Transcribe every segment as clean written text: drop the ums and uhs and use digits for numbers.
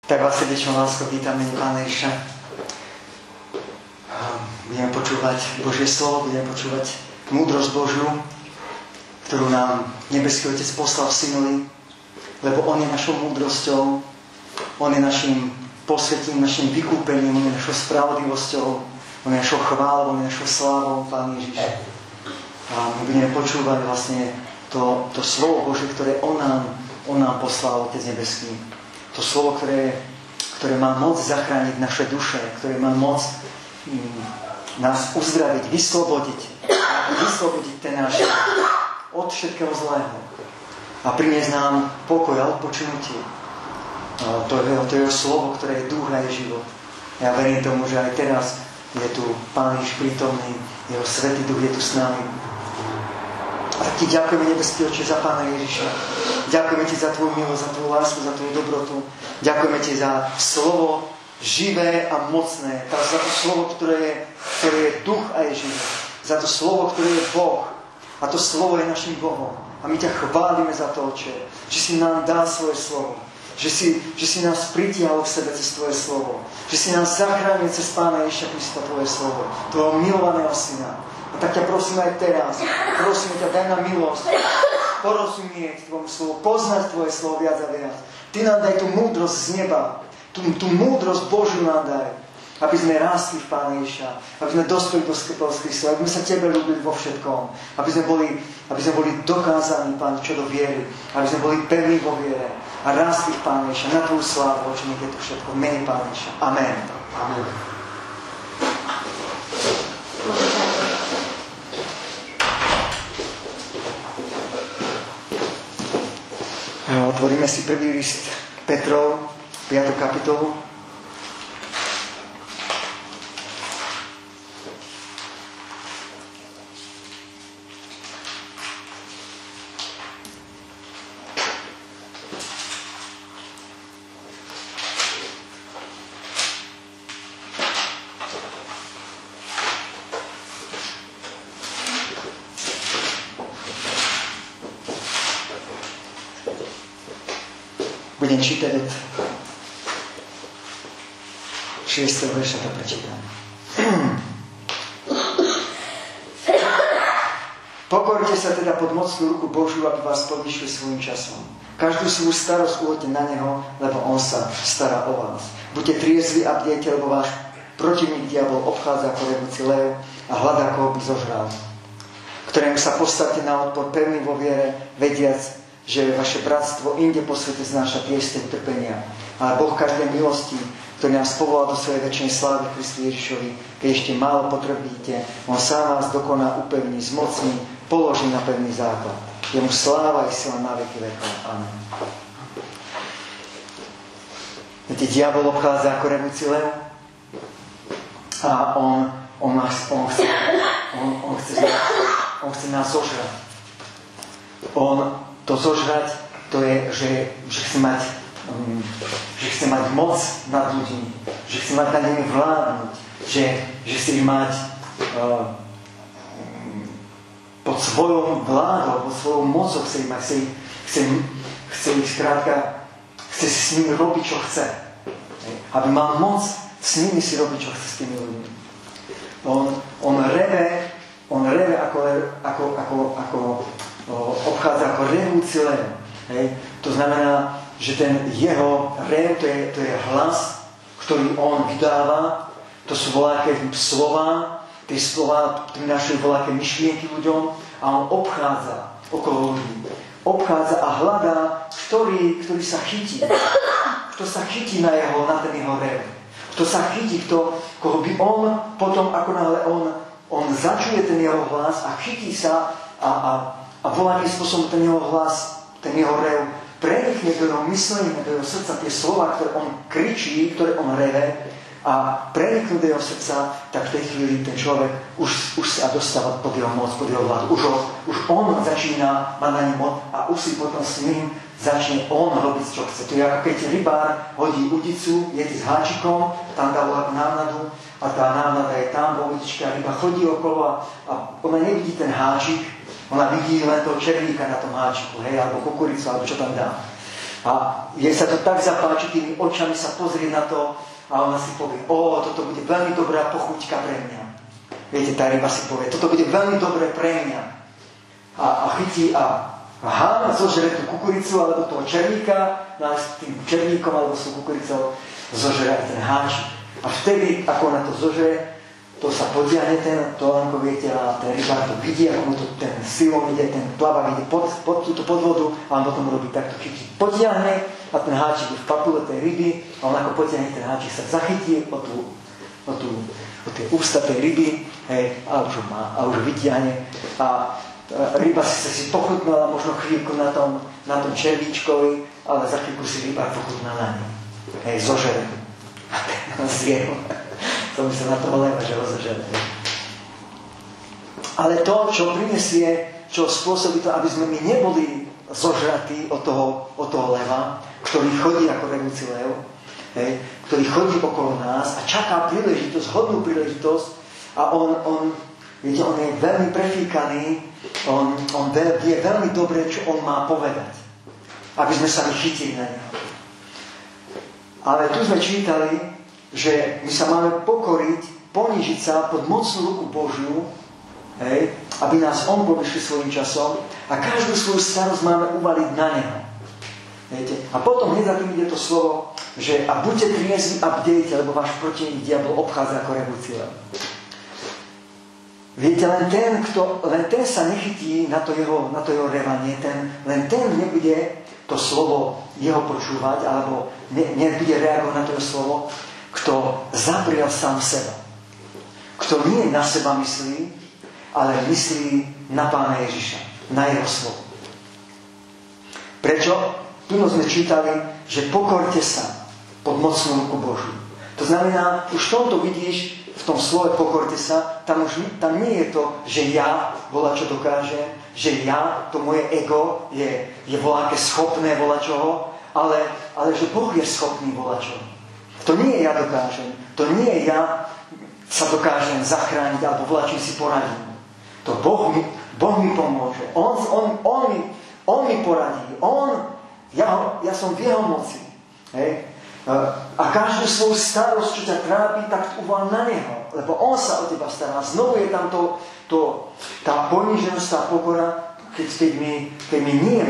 Tak vás srdečnou láskou vítam mene Pána Ježiša. Budeme počúvať Božie slovo, budeme počúvať múdrosť Božiu, ktorú nám nebeský Otec poslal Synovi, lebo On je našou múdrosťou, On je našim posvetením, našim vykúpením, On je našou spravodlivosťou, On je našou chválou, On je našou slávou, Pán Ježiš. A my budeme počúvať vlastne to slovo Božie, ktoré On nám poslal, Otec nebeský. To slovo, ktoré má moc zachrániť naše duše, ktoré má moc nás uzdraviť, vyslobodiť ten náš od všetkého zlého a priniesť nám pokoj a odpočinutie. To je jeho slovo, ktoré je duch a je život. Ja verím tomu, že aj teraz je tu Pán Ježiš prítomný, jeho Svätý Duch je tu s nami. A tak ti ďakujeme, nebeský Otče, za Pána Ježiša. Ďakujeme ti za tvoju milosť, za tvoju lásku, za tvoju dobrotu. Ďakujeme ti za slovo živé a mocné. Za to slovo, ktoré je duch a je živé. Za to slovo, ktoré je Boh. A to slovo je našim Bohom. A my ťa chválime za to, Otče, že si nám dal svoje slovo. Že si nás pritiahol k sebe cez tvoje slovo. Že si nás zachránil cez Pána Ježiša Krista tvoje slovo. Tvojho milovaného syna. A tak ťa prosím aj teraz. Prosím ťa, daj nám milosť. Porozumieť tvojmu slovu. Poznať tvoje slovo viac a viac. Ty nám daj tú múdrosť z neba. Tú múdrosť Božiu nám daj. Aby sme rástli v Pána Ježiša. Aby sme dospeli do skepelských slov. Aby sme sa tebe ľúbili vo všetkom. Aby sme boli dokázaní, Pán, čo do viery. Aby sme boli pevní vo viere. A rástli v Pána Ježiša. Na tvoju slávu, Oče, nech je to všetko. V mene Pána Ježiša. Amen. Amen. Otvoríme si prvý list Petrov, 5. kapitolu. Budem čítať od 6. verša, to prečítam. Pokorte sa teda pod mocnú ruku Božiu, aby vás povýšil svojím časom. Každú svoju starosť uhoďte na Neho, lebo On sa stará o vás. Buďte triezvi a bdejte, lebo váš protivník diabol obchádza ako revúci lev a hľadá, koho by zožral. Ktorému sa postavte na odpor pevný vo viere, vediac, že vaše bratstvo inde po svete znáša tiesť utrpenia. Ale Boh každej milosti, ktorý nás povolal do svojej večnej slávy Kristu Ježišovi, keď ešte málo potrebujete, On sám vás dokoná, upevní, zmocní, položí na pevný základ. Jemu sláva i sila na veky vekov. Amen. Viete, diabol obchádza ako revúci lev a on chce nás zožrať. To zožrať, to je, že chce mať moc nad ľuďmi, že chce mať nad nimi vládnuť, že chce ich mať pod svojou vládou, pod svojou mocou, chce ich skrátka, chce si s nimi robiť, čo chce. Aby mal moc s nimi si robiť, čo chce s tými ľuďmi. On reve ako obchádza ako revúci lev. To znamená, že ten jeho rev, to je hlas, ktorý on vydáva, to sú voľaké slova, tie slova prinášajú voľaké myšlienky ľuďom a on obchádza okolo ľudí. Obchádza a hľadá, ktorý sa chytí. Kto sa chytí na ten jeho rev. Kto sa chytí, koho by on potom, ako náhle on začuje ten jeho hlas a chytí sa a voľakým spôsobom ten jeho hlas, ten jeho rev prenichne do jeho myslenia, do jeho srdca tie slova, ktoré on kričí, ktoré on reve a preniknú do jeho srdca, tak v tej chvíli ten človek už sa dostáva pod jeho moc, pod jeho vládu. Už on začína mať na ním moc a už si potom s ním začne on robiť, čo chce. To je ako keď rybár hodí udicu, jede s háčikom, tam dá návnadu a tá návnada je tam, vo udičke a ryba chodí okolo a ona nevidí ten háčik, ona vidí len toho červíka na tom háčiku, alebo kukuricu, alebo čo tam dá. A jej sa to tak zapáči, tými očami sa pozrie na to a ona si povie, toto bude veľmi dobrá pochuťka pre mňa. Viete, tá ryba si povie, toto bude veľmi dobré pre mňa. A chytí a zožere tú kukuricu alebo toho červíka, s tým červíkom alebo s tú kukuricou zožere aj ten háčik. A vtedy, ako ona to zožere, to sa podiahne to ako viete, a ten rybár to vidí, ako mu to ten silom ide, ten plavák ide pod túto podvodu a on potom robí takto, chytí, podiahne a ten háčik je v papule tej ryby a on ako podiahne ten háčik sa zachytí o tie ústa tej ryby, a už ho má, a už ho vytiahne a ryba si pochutnala možno chvíľku na tom červíčkovi, ale za chvíľku si rybár pochutnal na ňu. Zožere. Zjel. To by sa na toho leva, že ho zožere. Ale to, čo prinesie, čo spôsobí to, aby sme my neboli zožratí od toho leva, ktorý chodí ako revúci lev, ktorý chodí okolo nás a čaká príležitosť, hodnú príležitosť a on je veľmi prefíkaný, on vie veľmi dobre, čo on má povedať, aby sme sa vychytili na neho. Ale tu sme čítali, že my sa máme pokoriť, ponížiť sa pod mocnú ruku Božiu, aby nás on povyšil svojím časom a každú svoju starosť máme uvaliť na neho. A potom hneď za tým ide to slovo, že a buďte triezvi a bdejte, lebo váš protivník diabol obchádza ako revúci lev. Viete, len ten sa nechytí na to jeho revanie, len ten nebude to slovo jeho počúvať, alebo nebude reagovať na to jeho slovo, kto zaprial sám seba. Kto nie na seba myslí, ale myslí na Pána Ježiša, na jeho slovo. Prečo? Tu sme čítali, že pokorte sa pod mocnú ruku Božiu. To znamená, už v tomto vidíš, v tom slove pokorte sa, tam nie je to, že ja volačo dokážem, že ja, to moje ego je voľaké schopné volačoho, ale že Boh je schopný volačoho. To nie ja dokážem, to nie ja sa dokážem zachrániť alebo volačím si poradím. To Boh mi pomôže. On mi poradí. Ja som v jeho moci. A každú svoju starosť, čo ťa trápi, tak uvolám na neho. Lebo on sa o teba stará. Znovu je tam tá poníženosť, tá pokora, keď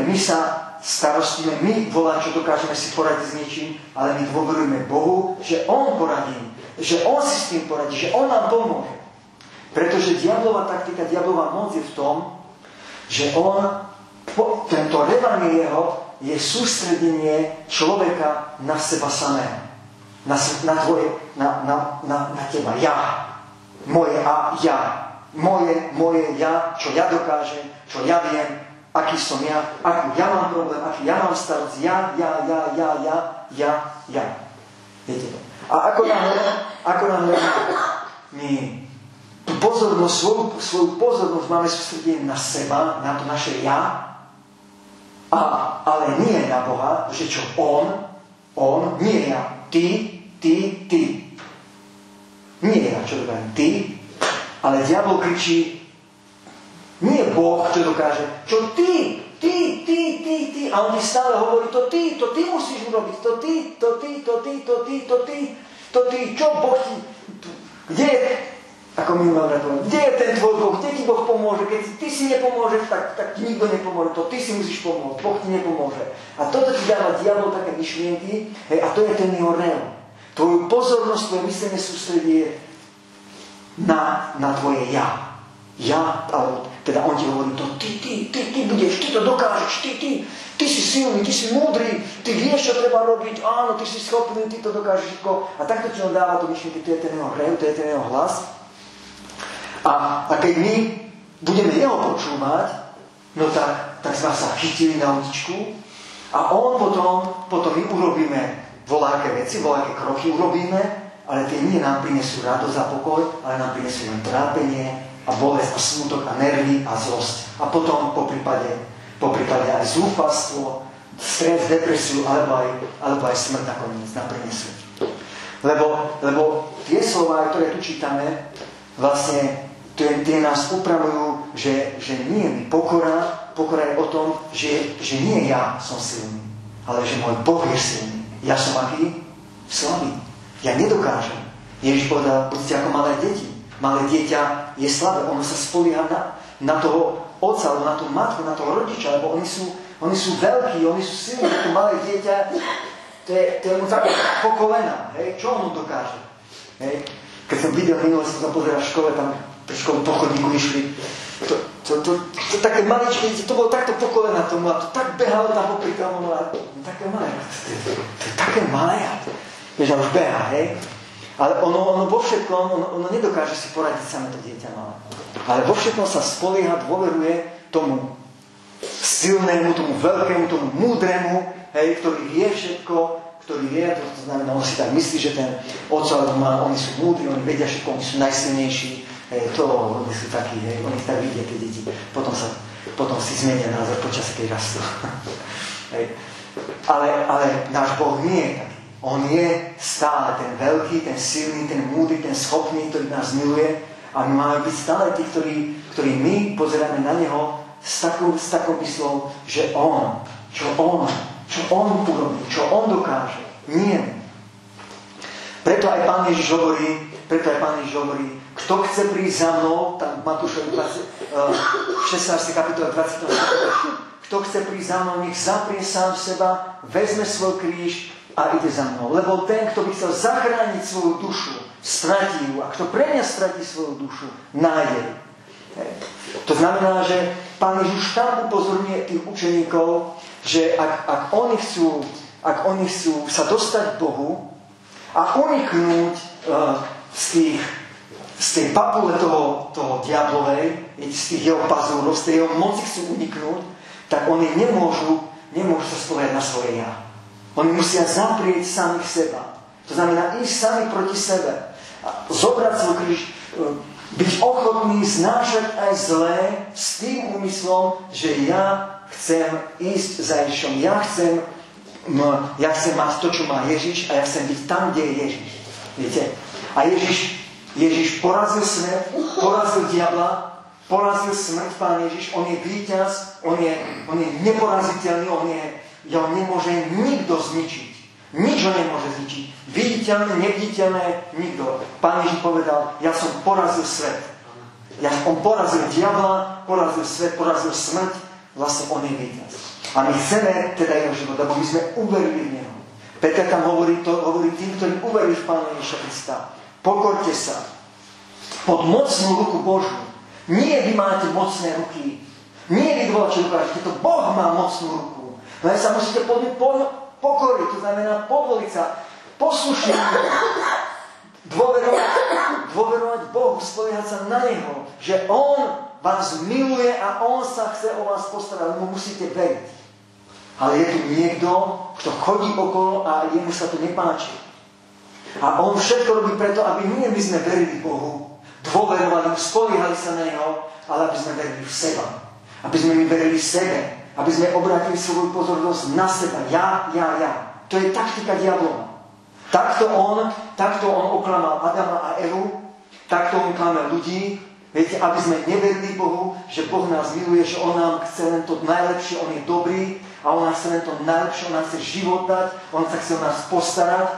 my sa starostíme, my čo dokážeme si poradiť s niečím, ale my dôverujeme Bohu, že on poradí, že on si s tým poradí, že on nám pomôže. Pretože diablová taktika, diablová moc je v tom, že tento revanie jeho je sústredenie človeka na seba samého. Na teba. Ja. Moje a ja. Moje ja, čo ja dokážem, čo ja viem, aký som ja, aký ja mám problém, aký ja mám starosť. Ja. Viete to? A ako náhle my tú pozornosť, svoju pozornosť máme sústredenie na seba, na to naše ja, ale nie na Boha, že čo on, nie ja, ty. Nie ja, čo dokážem, ty, ale diabol kričí, nie Boh, čo dokáže, čo ty, a on ti stále hovorí, to ty musíš urobiť, to ty, čo Boh ti, kde je, ako my máme povedať, kde je ten tvoj Boh, kde ti Boh pomôže, keď ty si nepomôžeš, tak ti nikto nepomôže, to ty si musíš pomôcť, Boh ti nepomôže. A toto ti dáva diabol také myšlienky, a to je ten jeho rev. Tvoju pozornosť, tvoje myslenie sústredie na tvoje ja. Ja, alebo teda on ti hovorí to, ty budeš, ty to dokážeš, ty si silný, ty si múdry, ty vieš, čo treba robiť, áno, ty si schopný, ty to dokážeš. A takto ti on dáva to myšlienky, to je ten jeho rev, to je ten jeho hlas. A keď my budeme jeho počúvať, no tak sme sa chytili na uličku a on potom my urobíme voľaké veci, voľaké kroky urobíme, ale tie nie nám prinesú radosť a pokoj, ale nám prinesú len trápenie a bolesť a smutok a nervy a zlosť. A potom po prípade aj zúfalstvo, stres, depresiu alebo aj smrť nakoniec nám prinesú. Lebo tie slová, ktoré tu čítame, vlastne tie nás upravujú, že nie my. Pokora je o tom, že nie ja som silný, ale že môj Boh je silný. Ja som aký? Slabý. Ja nedokážem. Ježiš povedal, buďte ako malé deti. Malé dieťa je slabé. Ono sa spolieha na toho otca, alebo na tú matku, na toho rodiča, lebo oni sú veľkí, oni sú silní. To malé dieťa, to je mu také po kolena. Hej? Čo ono dokáže? Hej? Keď som videl minule, som pozeral v škole, tam pri školu po chodníku išli. To také maličké, to bolo takto po kolena tomu a to tak behalo tam popri tomu a také malé. To je také malé. Vieš, a už beha, hej? Ale ono vo všetkom, ono nedokáže si poradiť samé to dieťa malé. Ale vo všetkom sa spolieha, dôveruje tomu silnému, tomu veľkému, tomu múdremu, hej, ktorý vie všetko, ktorý vie, to znamená, on si tak myslí, že ten otco, oni sú múdri, oni vedia všetko, oni sú najsilnejší, oni sú takí, hej, oni tak vidia tie deti. Potom si zmenia názor počas, keď rastú. Ale náš Boh nie je taký. On je stále ten veľký, ten silný, ten múdry, ten schopný, ktorý nás miluje. A my máme byť stále tí, ktorí my pozeráme na Neho s takou myslou, že čo On urobí, čo On dokáže. Nie. Preto aj Pán Ježiš hovorí, kto chce prísť za mnou, tam v Matúšovi 16. kapitole 20. Kto chce prísť za mnou, nech zaprie sám seba, vezme svoj kríž a ide za mnou. Lebo ten, kto by chcel zachrániť svoju dušu, stratí ju. A kto pre mňa stratí svoju dušu, nájde. To znamená, že Pán Ježiš tam upozorňuje tých učeníkov, že ak oni chcú sa dostať k Bohu a uniknúť z tej papule toho diablovej, z tých jeho pazúrov, z tej jeho moci chcú uniknúť, tak oni nemôžu sa spoliehať na svoje ja. Oni musia zaprieť samých seba. To znamená ísť sami proti sebe. A zobrať svoj kríž, byť ochotný znášať aj zlé s tým úmyslom, že ja chcem ísť za Ježišom. Ja chcem mať to, čo má Ježiš a ja chcem byť tam, kde je Ježiš. Viete? A Ježiš porazil svet, porazil diabla, porazil smrť. Pán Ježiš, on je víťaz, on je neporaziteľný, ho nemôže nikto zničiť. Nič ho nemôže zničiť. Viditeľné, neviditeľné, nikto. Pán Ježiš povedal, ja som porazil svet. On porazil diabla, porazil svet, porazil smrť. Vlastne on je víťaz. A my chceme teda jeho život, lebo my sme uverili v neho. Peter tam hovorí tým, ktorí uverili v Pána Ježiša Krista. Pokorte sa pod mocnú ruku Božiu. Nie vy máte mocné ruky. Nie vy dvojači dokážete. To Boh má mocnú ruku. Len sa musíte pokoriť, to znamená podvoliť sa, poslušne dôverovať Bohu, spoliehať sa na Neho, že On vás miluje a On sa chce o vás postarať, mu musíte veriť. Ale je tu niekto, kto chodí okolo a jemu sa to nepáči. A on všetko robí preto, aby my sme verili Bohu, dôverovali, spoliehali sa na Neho, ale aby sme verili v seba. Aby sme my verili sebe. Aby sme obrátili svoju pozornosť na seba. Ja. To je taktika diablova. Takto on oklamal Adama a Evu, takto on klame ľudí, viete, aby sme neverili Bohu, že Boh nás miluje, že On nám chce len to najlepšie, On je dobrý a On nám chce len to najlepšie, On nám chce život dať, On sa chce o nás postarať,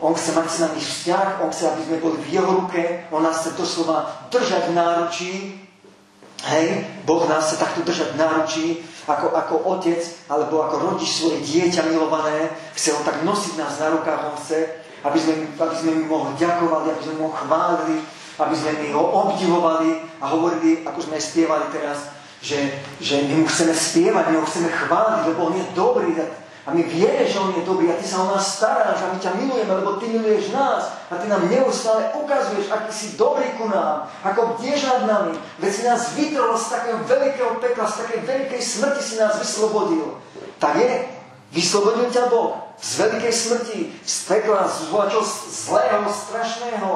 on chce mať s nami vzťah, On chce, aby sme boli v Jeho ruke, On nás chce doslova držať v náručí. Hej, Boh nás chce takto držať v náručí, ako otec, alebo ako rodič svoje dieťa milované, chce ho tak nosiť nás na rukách, on chce, aby sme mu mohli ďakovali, aby sme mu chválili, aby sme ho obdivovali a hovorili, ako sme spievali teraz, že my mu chceme spievať, my ho chceme chváliť, lebo on je dobrý. A my vieme, že on je dobrý a ty sa o nás staráš a my ťa milujeme, lebo ty miluješ nás a ty nám neustále ukazuješ, aký si dobrý ku nám, ako bdieš nad nami. Veď si nás vytrhol z takého veľkého pekla, z takej veľkej smrti si nás vyslobodil. Tak je, vyslobodil ťa Boh z veľkej smrti, z pekla, z voľačo zlého, strašného.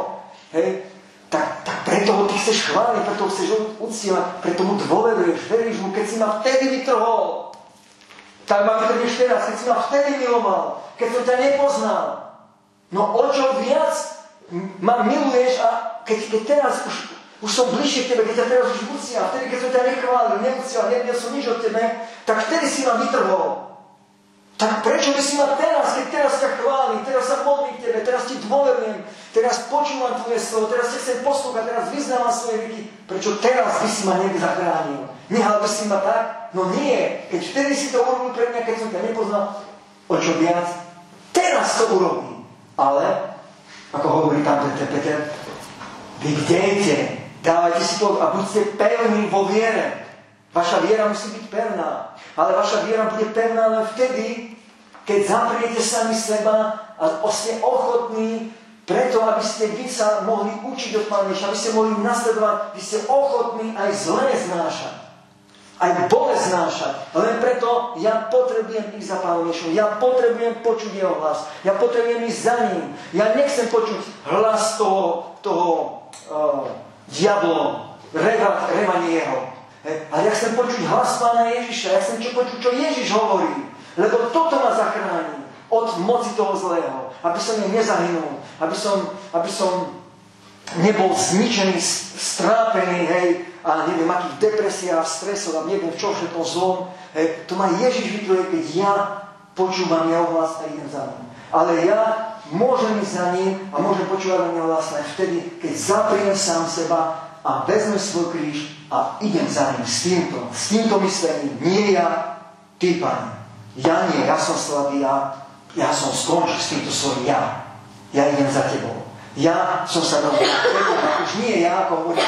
Hej, tak preto ho ty chceš chváliť, preto ho chceš uctievať, preto mu dôveruješ, veríš mu, keď si ma vtedy vytrhol. Tak ma vytrhneš teraz, keď si ma vtedy miloval, keď som ťa nepoznal. No o čo viac ma miluješ a keď teraz už som bližšie k tebe, keď ťa teraz už uctiam, vtedy keď som ťa nechválil, nevedel som nič od tebe, tak vtedy si ma vytrhol. Tak prečo by si ma teraz, keď teraz ťa chválim, teraz sa modlím k tebe, teraz ti dôverujem, teraz počúvam tvoje slovo, teraz ťa chcem poslúchať, teraz vyznávam svoje hriechy, prečo teraz by si ma niekde zachránil? Nehal by si ma tak? No nie, keď vtedy si to urobil pre mňa, keď som ťa nepoznal, o čo viac, teraz to urobím. Ale, ako hovorí tam Peter, vy bdejte, dávajte si to a buďte pevní vo viere. Vaša viera musí byť pevná. Ale vaša viera bude pevná len vtedy, keď zapriete sami seba a ste ochotní preto, aby ste vy sa mohli učiť od Pána Ježiša, aby ste mohli nasledovať, vy ste ochotní aj zlé znášať. Aj bolesť znášať. Len preto ja potrebujem ísť za Pánom Ježišom. Ja potrebujem počuť jeho hlas. Ja potrebujem ísť za ním. Ja nechcem počuť hlas toho diablo, revanie jeho. Ale ja chcem počuť hlas Pána Ježiša, ja chcem počuť, čo Ježiš hovorí. Lebo toto ma zachráni od moci toho zlého. Aby som nezahynul, aby som nebol zničený, strápený, a neviem, akých depresiách, stresov a neviem, čo všetko zlom. To ma Ježiš vytruje, keď ja počúvam jeho hlas a idem za ním. Ale ja môžem ísť za ním a môžem počúvať jeho hlas len vtedy, keď zapriem sám seba a vezmem svoj kríž a idem za ním s týmto myslením. Nie ja, ty, Pane. Ja nie, ja som slabý, ja som skončil s týmto svojím ja. Ja idem za tebou. Ja som sa dovolil. Už nie ja, ako hovorí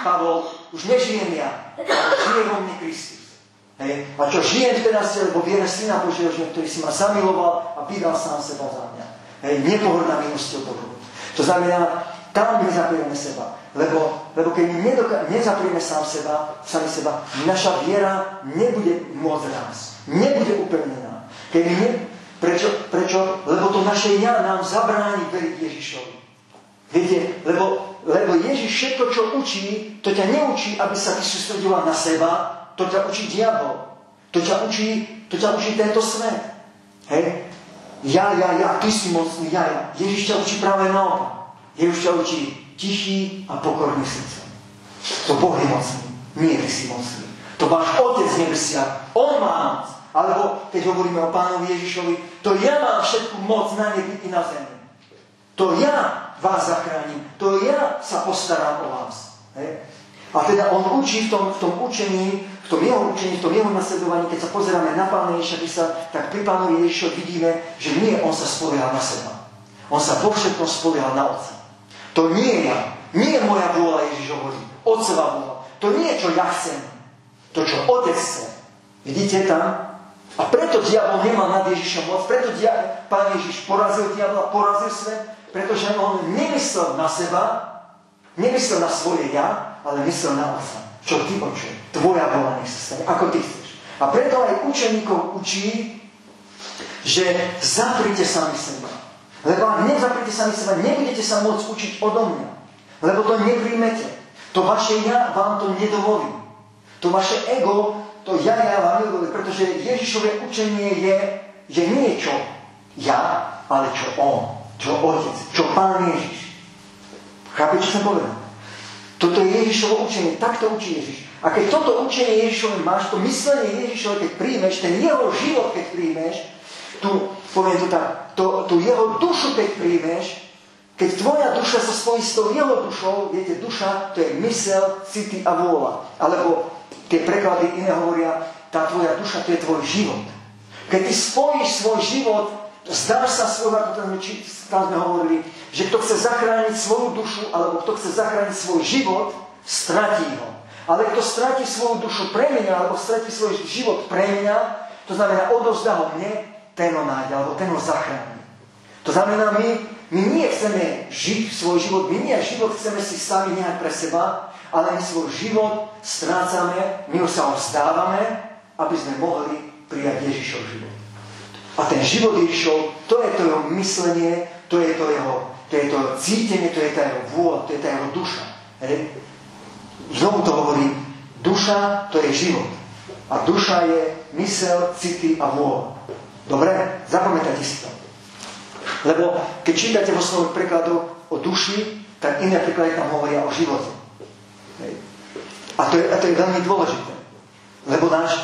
Pavol, už nežijem ja, ale žije vo mne Kristus. A čo žijem teraz, lebo viera Syna Božieho, ktorý si ma zamiloval a vydal sám seba za mňa. Nepohrdá milosťou Božou. To znamená, tam nezaprieme seba. Lebo keď my nezaprieme sami seba, naša viera nebude môcť rásť. Nebude upevnená. Prečo? Lebo to naše ja nám zabráni veriť Ježišovi. Viete, lebo Ježiš všetko, čo učí, to ťa neučí, aby sa ty sústredila na seba, to ťa učí diabol. To ťa učí tento svet. Hej? Ja, ty si mocný, ja. Ježiš ťa učí práve naopak. Ježiš ťa učí tichý a pokorný srdcom. To Boh je mocný, nie ty si mocný. To váš Otec nebesia, on má moc. Alebo keď hovoríme o Pánovi Ježišovi, to ja mám všetku moc na nebi i na zemi. To ja vás zachránim, to ja sa postaram o vás. Hej? A teda on učí v tom učení, v tom jeho nasledovaní, keď sa pozeráme na Pána Ježiša Krista, tak pri Pánovi Ježišovi vidíme, že nie on sa spolieha na seba. On sa vo všetkom spolieha na Otca. To nie je ja. Nie je moja vôľa, Ježiš hovorí. Otcova vôľa. To nie je, čo ja chcem. To, čo Otec chce. Vidíte tam? A preto diabol nemal nad Ježišom moc. Preto Pán Ježiš porazil diabla, porazil svet. Pretože on nemyslel na seba, nemyslel na svoje ja, ale myslel na Otca. Čo ty, Oče? Tvoja vôľa nech sa stane. Ako ty chceš. A preto aj učeníkov učí, že zaprite sami seba. Lebo ak nezaprite sami seba, nebudete sa môcť učiť odo mňa. Lebo to nepríjmete. To vaše ja vám to nedovolí. To vaše ego, to ja vám nedovolí. Pretože Ježišové učenie je nie čo ja, ale čo on. Čo Otec. Čo Pán Ježiš. Chápete, čo som povedal? Toto je Ježišovo učenie. Takto učí Ježiš. A keď toto učenie Ježišové máš, to myslenie Ježišové, keď príjmeš, ten jeho život, keď príjmeš, poviem to tak, tú jeho dušu, keď príjmeš, keď tvoja duša sa spojí s tou jeho dušou, viete, duša, to je mysel, city a vôľa. Alebo tie preklady iné hovoria, tá tvoja duša, to je tvoj život. Keď ty spojíš svoj život, zdáš sa svojho, ako tam sme hovorili, že kto chce zachrániť svoju dušu, alebo kto chce zachrániť svoj život, stratí ho. Ale kto stratí svoju dušu pre mňa, alebo stratí svoj život pre mňa, to znamená, odovzdá ho mne, ten ho nájde, alebo ten ho zachráni. To znamená, my nie chceme žiť svoj život, my nie život chceme si sami nehať pre seba, ale my svoj život strácame, my ho sa vzdávame, aby sme mohli prijať Ježišov život. A ten život Ježišov, to je to jeho myslenie, to je to jeho cítenie, to je tá jeho vôľa, to je tá jeho duša. Znovu to hovorím, duša to je život. A duša je mysel, city a vôľa. Dobre? Zapamätajte si to. Lebo keď čítate vo svojom prekladu o duši, tak iné preklady tam hovoria o živote. A to je veľmi dôležité. Lebo náš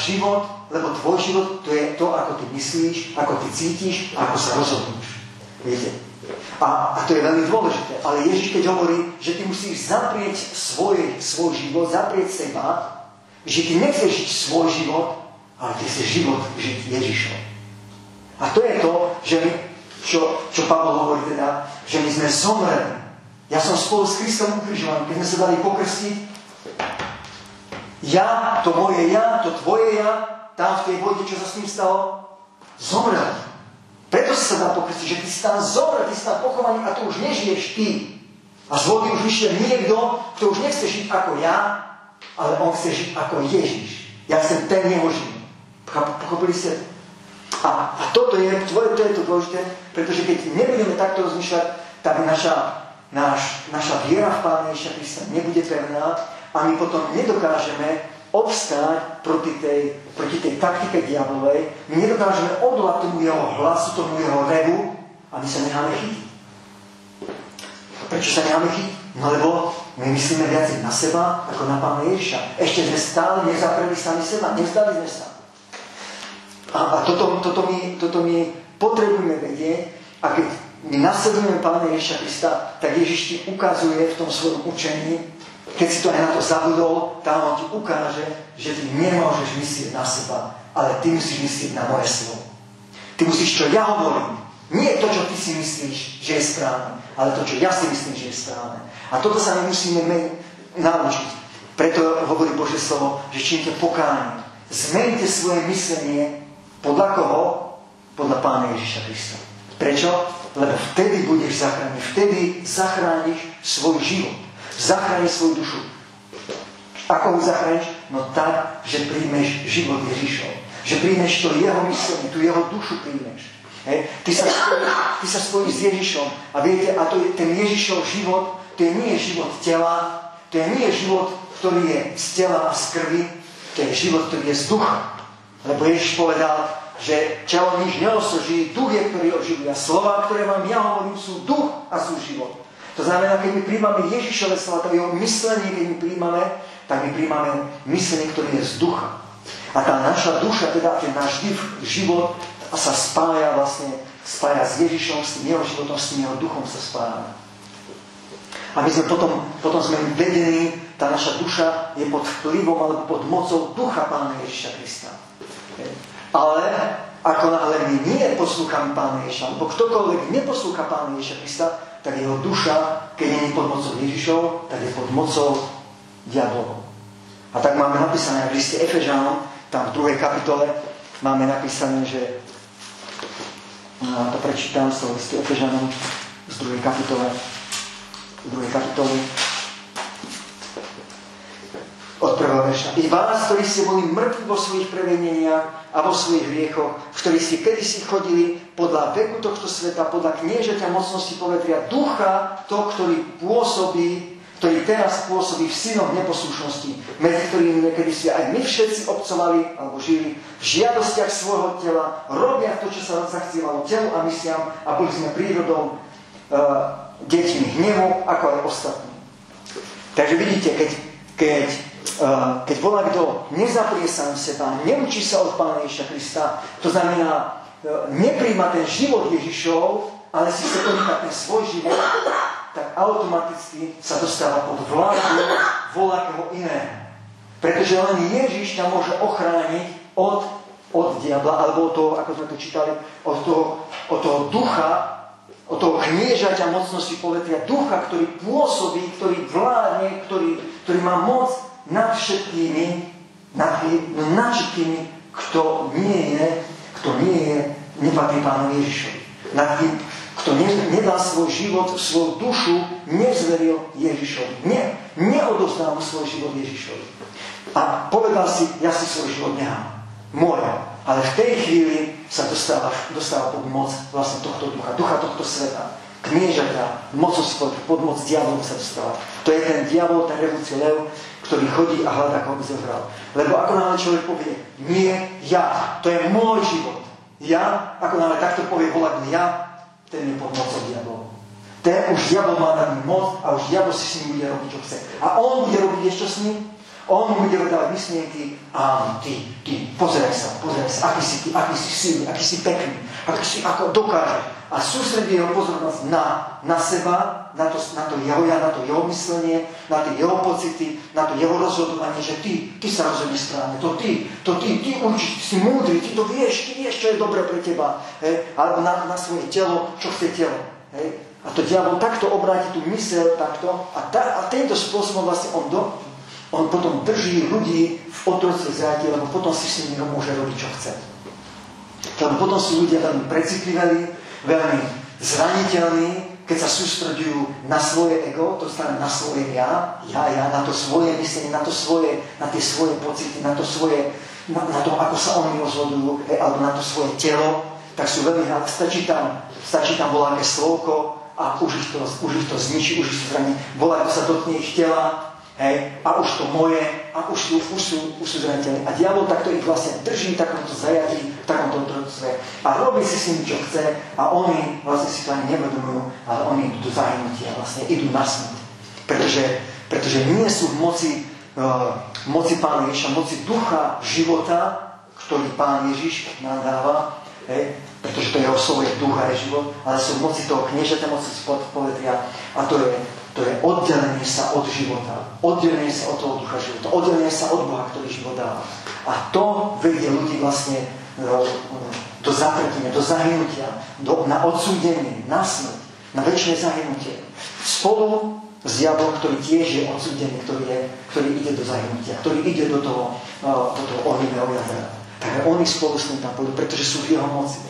život, lebo tvoj život, to je to, ako ty myslíš, ako ty cítiš, ako sa rozhodnúš. Viete? A to je veľmi dôležité. Ale Ježiš keď hovorí, že ty musíš zaprieť svoj život, zaprieť seba, že ty nechceš žiť svoj život, ale ty chceš život žiť Ježišov. A to je to, že my, čo Pavol hovorí teda, že my sme zomreli. Ja som spolu s Kristom ukrižovaný, keď sme sa dali pokrstiť. Ja, to moje ja, to tvoje ja, tam v tej vode, čo sa s tým stalo, zomrel. Preto si sa dá pokrstiť, že ty si tam zomrel, ty si tam pochovaný a tu už nežiješ ty. A z vody už vyšiel niekto, kto už nechce žiť ako ja, ale on chce žiť ako Ježiš. Ja chcem ten jeho život. Pochopili ste? A toto je to dôležité, pretože keď nebudeme takto rozmýšľať, tak naša viera v Pána Ježiša Krista nebude pevná a my potom nedokážeme obstáť proti tej taktike diabolovej, my nedokážeme odolať tomu jeho hlasu, tomu jeho revu a my sa necháme chytiť. Prečo sa necháme chytiť? No lebo my myslíme viac na seba ako na Pána Ježiša. Ešte sme stále nezapreli sami seba, nevzdali sme sa. A toto my potrebujeme vedieť a keď my nasledujeme Pána Ježiša Krista, tak Ježiš ti ukazuje v tom svojom učení, keď si to aj na to zabudol, tam on ti ukáže, že ty nemôžeš myslieť na seba, ale ty musíš myslieť na moje slovo. Ty musíš, čo ja hovorím. Nie to, čo ty si myslíš, že je správne, ale to, čo ja si myslím, že je správne. A toto sa my musíme naučiť. Preto hovorí Božie slovo, že čínte pokánie. Zmeňte svoje myslenie podľa koho? Podľa Pána Ježiša Krista. Prečo? Lebo vtedy budeš zachrániť. Vtedy zachrániš svoj život. Zachrániš svoju dušu. Ako ho zachrániš? No tak, že príjmeš život Ježišov. Že príjmeš to jeho myslenie, tú jeho dušu príjmeš. Hej? Ty sa spojíš s Ježišom. A viete, a to je ten Ježišov život, to je nie život tela, to je nie život, ktorý je z tela a z krvi, to je život, ktorý je z ducha. Lebo Ježiš povedal, že telo nič neosoží, duch je, ktorý oživuje. A slova, ktoré vám ja hovorím, sú duch a sú život. To znamená, keď my príjmame Ježišove slova, to jeho myslenie, keď my príjmame, tak my príjmame myslenie, ktoré je z ducha. A tá naša duša, teda ten náš život sa spája s Ježišom, s tým jeho životom, s tým jeho duchom sa spája. A my sme potom sme vedení, tá naša duša je pod vplyvom alebo pod mocou ducha Pána Ježiša Krista. Ale ako náhle my nie poslúchame Pána Ježiša, alebo ktokoľvek neposlúcha Pána Ježiša Krista, tak jeho duša, keď nie je pod mocou Ježišov, tak je pod mocou diablov. A tak máme napísané v liste Efežanom, tam v 2. kapitole, máme napísané, že to prečítam z toho listu Efežanom z 2. kapitoly od 1. verša. I vás, ktorí ste boli mŕtvi vo svojich previneniach a vo svojich hriechoch, v ktorých ste kedysi chodili podľa veku tohto sveta, podľa kniežaťa mocnosti povetria ducha, ktorý teraz pôsobí v synoch neposlušnosti, medzi ktorými niekedy si aj my všetci obcovali alebo žili v žiadostiach svojho tela, robia to, čo sa zachcievalo telu a mysliam a boli sme prírodou deťmi hnevu, ako aj ostatní. Takže vidíte, keď volá kto nezaprie sám seba, neučí sa od Pána Ježiša Krista, to znamená, nepríjma ten život Ježišov, ale si chce ponechať ten svoj život, tak automaticky sa dostáva pod vládu voľakého iného. Pretože len Ježiš ťa môže ochrániť od diabla, alebo od toho, ako sme tu čítali, od toho ducha, od toho kniežaťa mocnosti povetria, ducha, ktorý pôsobí, ktorý vládne, ktorý má moc nad všetkými, nad všetkými, kto nie je, nepatrí Pánu Ježišovi. Nad tým, kto nedal svoj život, svoju dušu, nevzveril Ježišovi. Neodovzdal mu svoj život Ježišovi. A povedal si, ja si svoj život nechám. Môj. Ale v tej chvíli sa dostáva pod moc vlastne tohto ducha tohto sveta. Kniežaťa, mocnosť, pod moc diablom sa dostáva. To je ten diabol, ten revúci lev, ktorý chodí a hľadá, koho by zohral. Lebo ako náhle človek povie, nie, ja, to je môj život. Ja, ako náhle takto povie voľakný ja, ten je pod mocou diablom. Ten už diabol má nad ním moc a už diabol si s ním bude robiť, čo chce. A on bude robiť ešte s ním? On mu bude dávať myšlienky, áno, ty, pozeraj sa, aký si silný, aký si pekný, ako dokáže. A sústredí jeho pozornosť na seba, na to jeho ja, na to jeho myslenie, na tie jeho pocity, na to jeho rozhodovanie, že ty sa rozhodneš správne, to ty určite si múdry, ty vieš, čo je dobré pre teba. Hej? Alebo na svoje telo, čo chce telo. Hej? A to diabol takto obráti tú myseľ, takto, a tento spôsobom vlastne on potom drží ľudí v otroctve zrádí, lebo potom si s nimi môže robiť, čo chce. Lebo potom sú ľudia veľmi precitliví, veľmi zraniteľní, keď sa sústreďujú na svoje ego, to znamená na svoje ja, na to svoje myslenie, na tie svoje pocity, na to, ako sa oni rozhodujú, alebo na to svoje telo, tak sú veľmi stačí tam voľaké slovko a už ich to zničí, už ich zraní. Voľako sa dotkne ich tela, hej, a už to moje, a už sú zraniteľní. A diabol takto ich vlastne drží v takomto zajatí, v takomto otroctve. A robí si s nimi, čo chce, a oni vlastne si to ani nevedomujú, ale oni idú do zahynutia, vlastne idú na smrť. Pretože nie sú v moci Pána Ježiša, moci ducha života, ktorý Pán Ježiš nám dáva, hej, pretože to jeho slovo je duch a je život, ale sú v moci toho kniežata, moci povetria, a to je oddelenie sa od života, oddelenie sa od toho ducha života, oddelenie sa od Boha, ktorý život dáva. A to vedie ľudí vlastne do zatratenia, do zahynutia, na odsúdenie, na smrť, na večné zahynutie. Spolu s diablom, ktorý tiež je odsúdený, ktorý ide do zahynutia, ktorý ide do toho ohnivého jadra. Takže oni spolu s ním tam pôjdu, pretože sú v jeho moci.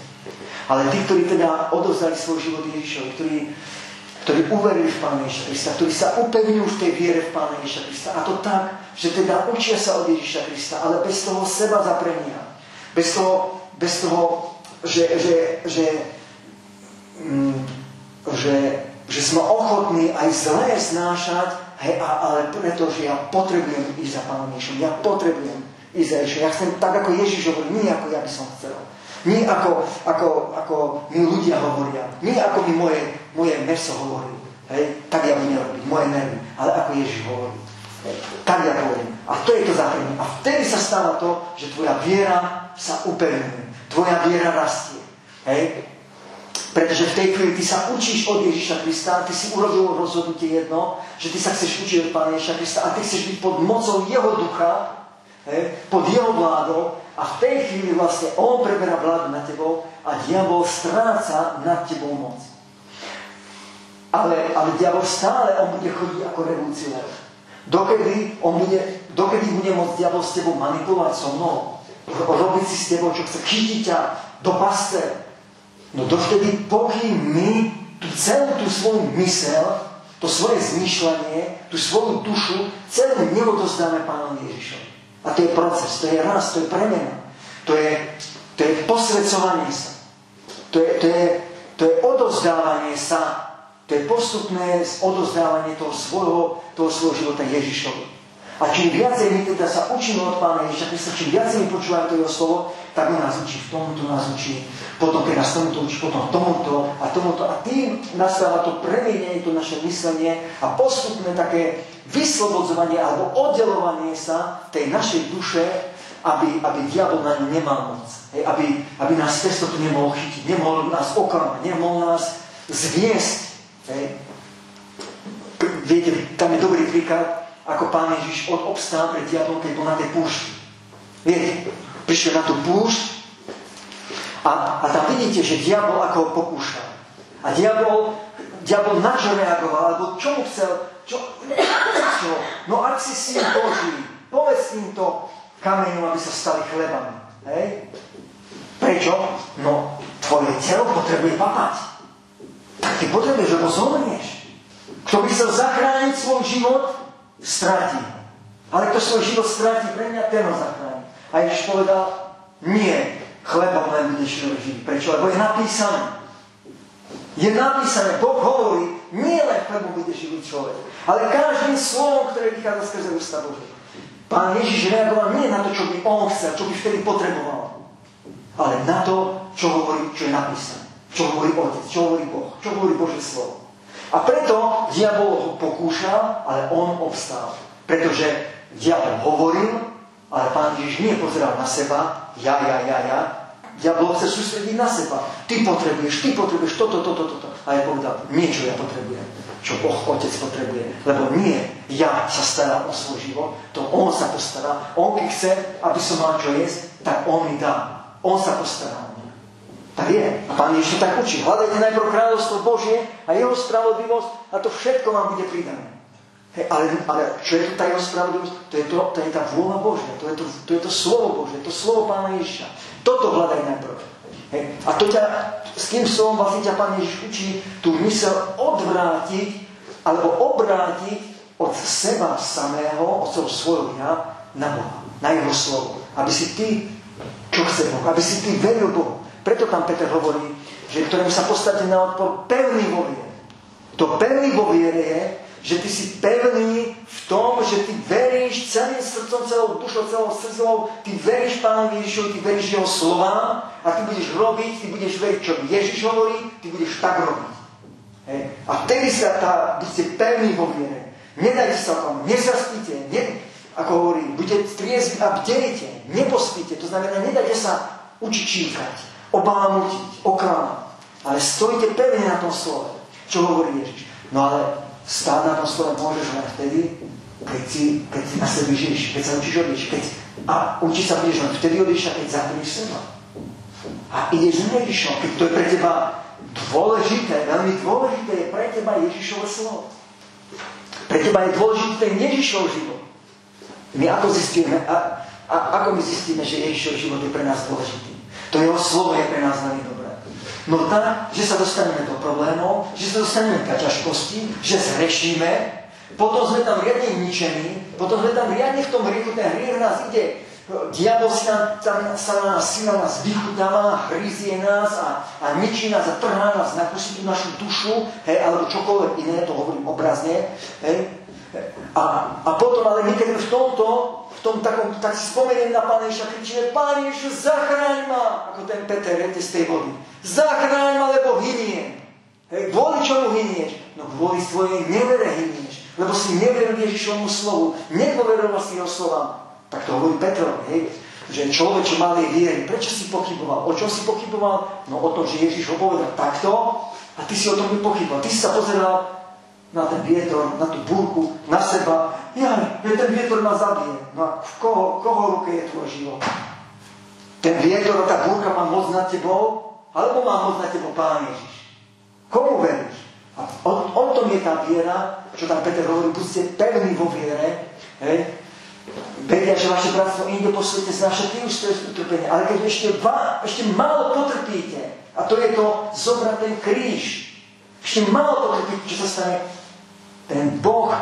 Ale tí, ktorí teda odovzdali svoj život Ježišovi, ktorí uverili v Pána Ježiša Krista, ktorí sa upevňujú v tej viere v Pána Ježiša Krista, a to tak, že teda učia sa od Ježiša Krista, ale bez toho seba zaprenia. Bez toho, že sme ochotní aj zlé znášať, hej, ale preto, že ja potrebujem ísť za Pánom Ježišom, ja potrebujem ísť za Ježišom. Ja chcem tak, ako Ježiš hovorí, nie ako ja by som chcel. Nie ako mi ľudia hovoria. Nie ako mi moje meso hovorí. Hej? Tak ja budem robiť, moje nervy. Ale ako Ježiš hovorí. Hej? Tak ja hovorím. A to je to záchrana. A vtedy sa stáva to, že tvoja viera sa upevňuje. Tvoja viera rastie. Hej? Pretože v tej chvíli ty sa učíš od Ježiša Krista, ty si urobil rozhodnutie jedno, že ty sa chceš učiť od Pána Ježiša Krista a ty chceš byť pod mocou jeho ducha, hej? Pod jeho vládou. A v tej chvíli vlastne on preberá vládu nad tebou a diabol stráca nad tebou moc. Ale diabol stále, on bude chodiť ako revolucionár. Dokedy bude môcť diabol s tebou manipulovať so mnou, robiť si s tebou, čo chce, chytiť ťa do pasce. No dovtedy, pokým my celú tú svoju myseľ, to svoje zmýšľanie, tú svoju dušu, celú neodozdáme Pánovi Ježišovi. A to je proces, to je rast, to je premena. To je posvedcovanie sa. To je odovzdávanie sa. To je postupné odovzdávanie toho svojho života Ježišovi. A čím viacej my teda sa učíme od Pána Ježiša Krista, čím viacej my počúvame to jeho slovo, tak on nás učí v tomto, nás učí, potom keď nás tomuto učí, potom tomuto. A tým nastáva to premienenie, to naše myslenie a postupné také vyslobodzovanie alebo oddelovanie sa tej našej duše, aby diabol na ňu nemal moc. Hej, aby nás cez to nemohol chytiť, nemohol nás oklamať, nemohol nás zviesť. Hej. Viete, tam je dobrý príklad, ako Pán Ježiš obstál pred diablom, keď bol na tej púšti. Viete, prišiel na tú púšť a tam vidíte, že diabol ako ho pokúšal. A diabol na čo reagoval, alebo čo mu chcel, čo? No ak si syn Boží, povedz im to kameňom, aby sa stali chlebami. Hej? Prečo? No, tvoje telo potrebuje papať. Tak ty potrebuješ, lebo zomrieš. Kto by chcel zachrániť svoj život, stratí. Ale kto svoj život stratí, pre mňa ten ho zachráni. A Ježiš povedal, nie, chlebom len budeš žiť. Prečo? Lebo je napísané. Je napísané, Boh hovorí, nie len chlebom bude živý človek, ale každým slovom, ktoré vychádza skrze ústa Božie. Pán Ježiš reagoval nie na to, čo by on chcel, čo by vtedy potreboval, ale na to, čo hovorí, čo je napísané. Čo hovorí Otec, čo hovorí Boh, čo hovorí Božie slovo. A preto diabol ho pokúšal, ale on obstál. Pretože diabol hovoril, ale Pán Ježiš nie pozeral na seba, ja. Diabol chce sústrediť na seba. Ty potrebuješ toto. A ja povedal, niečo ja potrebujem, čo Otec potrebuje. Lebo nie ja sa starám o svoj život, to on sa postará. On keď chce, aby som mal čo jesť, tak on mi dá. On sa postará o mňa. Tak je. A Pán Ježiš tak učí. Hľadajte najprv kráľovstvo Božie a jeho spravodlivosť a to všetko vám bude pridané. Hej, ale čo je to tá jeho spravodlivosť? To je tá vôľa Božia. To je to slovo Božie. To slovo Pána Ježiša. Toto hľadaj najprv. Hej. A to ťa, s tým slovom vlastne ťa Pán Ježiš učí tú myseľ odvrátiť alebo obrátiť od seba samého, od svojho ja na Boha, na jeho slovo. Aby si ty, čo chce Boh, aby si ty veril Bohu. Preto tam Peter hovorí, že ktorému sa postavíte na odpor pevný vo viere. To pevný vo viere je, že ty si pevný v tom, že ty veríš celým srdcom, celou dušou, celou srdcom, ty veríš Pánovi Ježišovi, ty veríš jeho slovám a ty budeš robiť, ty budeš veriť, čo Ježiš hovorí, ty budeš tak robiť. Hej. A vtedy sa buďte pevní vo viere. Nedajte sa tam, nezaspíte, ako hovorí, buďte triezvi a bdejte, nepospíte, to znamená, nedajte sa učíkať, obámutiť, oklamať, ale stojte pevne na tom slove, čo hovorí Ježiš. No ale stáť na tom slove môžeš len vtedy, keď si na sebe žiješ, keď sa učíš od Ježiša. A učíš sa budeš len vtedy od Ježiša, keď zaprieš seba. A ideš za Ježišom, keď to je pre teba dôležité, veľmi dôležité je pre teba Ježišovo slovo. Pre teba je dôležité Ježišov život. My ako zistíme, ako my zistíme, že Ježišov život je pre nás dôležitý? To jeho slovo je pre nás veľmi dobré. No tak, že sa dostaneme do problémov, že sa dostaneme k ťažkosti, že zhrešíme, potom sme tam riadne ničení, potom sme tam riadne v tom hriechu, ten hriech nás ide, diabol sa na nás vychutáva, hryzie nás a ničí nás a trhá nás, nakusí tú našu dušu, hej, alebo čokoľvek iné, to hovorím obrazne, hej. A potom, ale my keď v tom takom, tak si spomeniem na Pána Ježiša, kričíme, Pán Ježiš, zachráň ma, ako ten Peter, z tej vody. Zachráň ma, lebo hyniem. Hej, kvôli čomu hynieš? No kvôli svojej nevere hynieš. Lebo si neveril Ježišovmu slovu, nedôveroval si jeho slovám. Tak to hovorí Petrovi, hej, že človek, čo malej viery, prečo si pochyboval? O čom si pochyboval? No o tom, že Ježiš ho povedal takto a ty si o tom nepochyboval. Ty si sa pozeral na ten vietor, na tú búrku, na seba. Ten vietor ma zabije. No a v koho ruke je tvoj život? Ten vietor, tá búrka má moc nad tebou? Alebo má moc nad tebou Pán Ježiš? Komu veríš? A o tom je tá viera, čo tam Peter hovorí, buďte pevní vo viere, hej? Vedia, že vaše bratstvo inde po svete znáša tie utrpenie, ale keď ešte málo potrpíte, a to je to zobrať ten kríž, ešte málo potrpíte, čo sa stane, ten Boh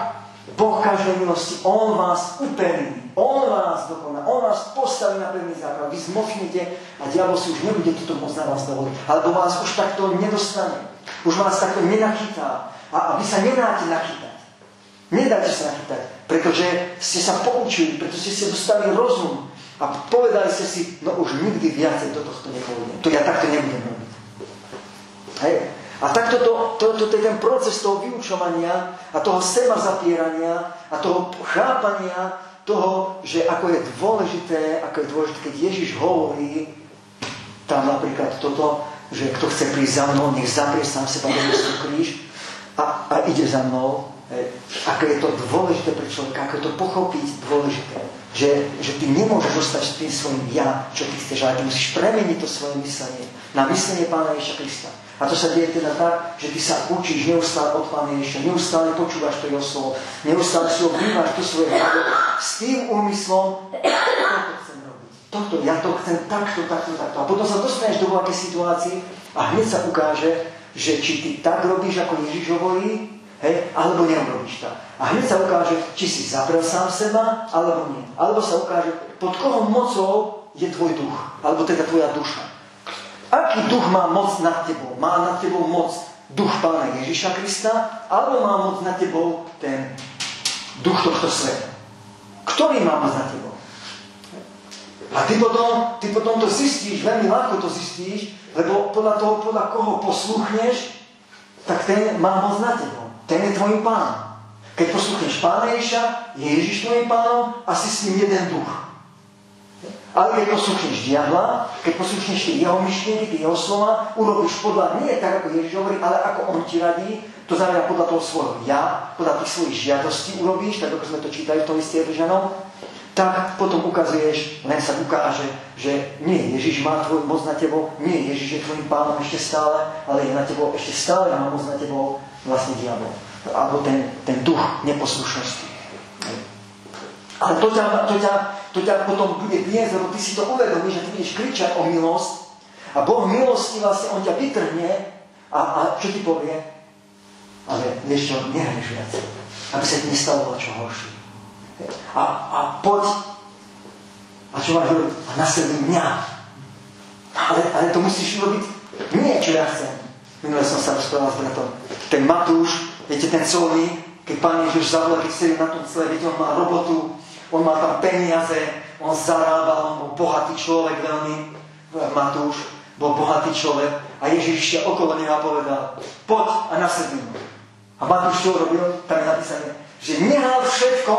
každej milosti, On vás upevní, On vás dokoná, On vás postaví na pevný základ, vy zmocnite a diabol si už nebude toto môcť na vás dovoliť, alebo vás už takto nedostane, už vás takto nenachytá a vy sa nedáte nachytať. Nedáte sa nachytať, pretože ste sa poučili, pretože ste dostali rozum a povedali ste si, no už nikdy viacej do tohto nepôjdem. To ja takto nebudem robiť. Hej. A takto to je ten proces toho vyučovania a toho seba zapierania a toho chápania toho, že ako je dôležité, keď Ježiš hovorí tam napríklad toto, že kto chce prísť za mnou, nech zaprie sám seba do kríž a ide za mnou. Ako je to dôležité pre človeka, ako je to pochopiť dôležité, že ty nemôžeš zostať s tým svojím ja, čo ty chceš, ale ty musíš premeniť to svoje myslenie na myslenie Pána Ježiša Krista. A to sa deje teda tak, že ty sa učíš neustále od Pána Ježiša, neustále počúvaš to jeho slovo, neustále si obývaš to svoje hľadо s tým úmyslom, toto chcem robiť. Ja to chcem takto. A potom sa dostaneš do nejakej situácii a hneď sa ukáže, že či ty tak robíš, ako Ježiš hovorí, hej, alebo neurobíš tak. A hneď sa ukáže, či si zaprel sám seba, alebo nie. Alebo sa ukáže, pod koho mocou je tvoj duch, alebo teda tvoja duša. Aký duch má moc nad tebou? Má nad tebou moc duch Pána Ježiša Krista, alebo má moc nad tebou ten duch tohto sveta? Ktorý má moc nad tebou? A ty potom to zistíš, veľmi ľahko to zistíš, lebo podľa koho posluchneš, tak ten má moc nad tebou. Ten je tvojim pánom. Keď posluchneš Pána Ježiša, je Ježiš tvojim pánom a si s ním jeden duch. Ale keď posluchneš diabla, keď posluchneš tie jeho myšlienky, tie jeho slova, urobíš podľa nie tak, ako Ježiš hovorí, ale ako on ti radí, to znamená podľa toho svojho ja, podľa tých svojich žiadostí urobíš, tak ako sme to čítali v tom liste Efežanom, tak potom ukazuješ, len sa ukáže, že nie Ježiš má tvoju moc na tebo, nie Ježiš je tvojim pánom ešte stále, ale je na tebo ešte stále má moc na tebo vlastne diabol. Alebo ten duch neposlušnosti. Ale to ťa potom bude viesť, lebo ty si to uvedomíš, že ty budeš kričať o milosť a Boh milosti vlastne on ťa vytrhne a čo ti povie? Ale vieš čo, nehreš viac, aby sa ti nestalo čo horšie. A poď a čo máš robiť? A nasleduj mňa. Ale to musíš robiť nie, čo ja chcem. Minule som sa rozprával s bratom. Ten Matúš, viete, ten colník, keď Pán Ježiš zavolal, keď sedel na tom cele, viete, on mal robotu, on mal tam peniaze, on zarábal, on bol bohatý človek veľmi. Matúš bol bohatý človek a Ježiš išiel okolo neho a povedal, poď a nasleduj ma. A Matúš čo robil? Tam je napísané, že nehal všetko,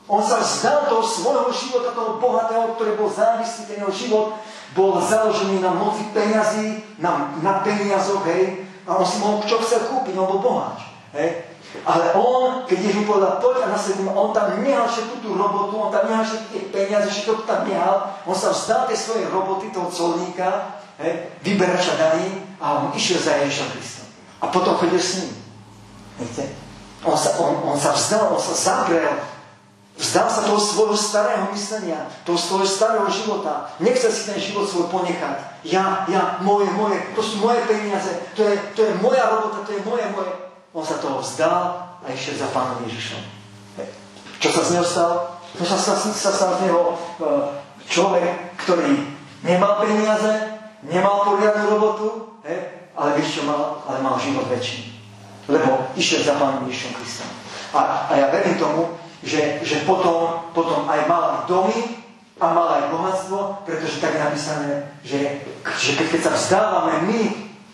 on sa vzdal toho svojho života, toho bohatého, ktorý bol závislý, ten jeho život bol založený na moci peňazí, na peniazoch, hej, a on si mohol čo chcel kúpiť, on bol boháč, hej. Ale on, keď Ježiš povedal, poď a nasleduj ma, on tam nehal všetku tú robotu, on tam nehal všetky tie peniaze, všetko tam nehal, on sa vzdal tej svojej roboty, toho colníka, hej, vyberača daní a on išiel za Ježišom Kristom. A potom chodil s ním. Viete? On sa vzdal, on sa zaprel. Vzdal sa toho svojho starého myslenia, toho svojho starého života. Nechcel si ten život svoj ponechať. Moje, to sú moje peniaze, to je moja robota, to je moje. On sa toho vzdal a išiel za Pánom Ježišom. Čo sa z neho stal? To sa stal z neho človek, ktorý nemal peniaze, nemal poriadnu robotu, ale vieš čo mal? Ale mal život väčší. Lebo išiel za Pánom Ježišom Kristom. A ja verím tomu, že potom aj mal aj domy a mal aj bohatstvo, pretože tak je napísané, že keď sa vzdávame my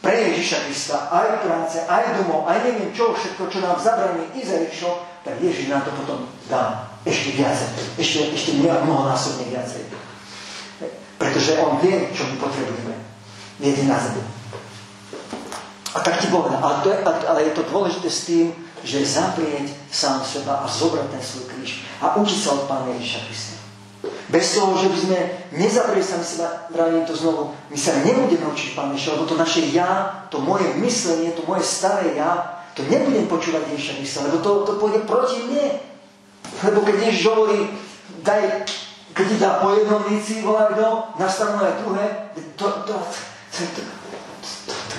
pre Ježiša Krista, aj práce, aj domov, aj neviem čo, všetko, čo nám zabraní i za Ježišom, tak Ježiš nám to potom dá ešte viacej. Ešte mnohonásobne viacej. Pretože on vie, čo my potrebujeme. Viete na zemi. A tak ti povedal, ale je to dôležité s tým, že zaprieť sám seba a zobrať ten svoj kríž a učiť sa od Pána Ježiša Krista. Bez toho, že by sme nezapreli sami seba, vravím to znovu, my sa nebudeme učiť Pána Ježiša, lebo to naše ja, to moje myslenie, to moje staré ja, to nebudem počúvať Ježiša Krista, lebo to pôjde proti mne. Lebo keď Ježiš hovorí, keď ti dá po jednom líci, volá kto, na stranu aj druhé, to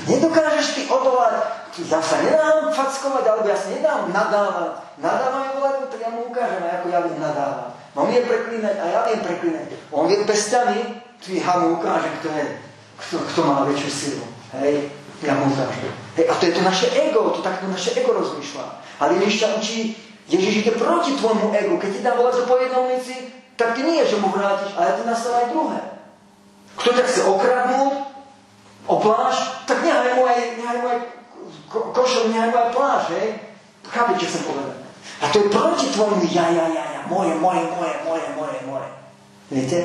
nedokážeš ty odolať. Ja sa nedám fackovať, alebo ja sa nedám nadávať. Nadávam je volať, tak ja mu ukážem, ako ja viem nadávať. On vie preklínať a ja viem preklínať. On vie pestami, ja mu ukážem, kto má väčšiu silu. Hej, ja mu ukážem. Hej, a to je to naše ego, to takto naše ego rozmýšľa. Ale Ježiš ťa učí, Ježiš ide proti tvojmu egu. Keď ti dá volať po jednom líci, tak ty nie, že mu vrátiš, ale ty nastav aj druhé. Kto ťa chce okradnúť, opláš, tak nehaj mu aj košel, nehaj mu aj pláž, hej? Chápete, čo som povedal? A to je proti tvojmu moje. Viete?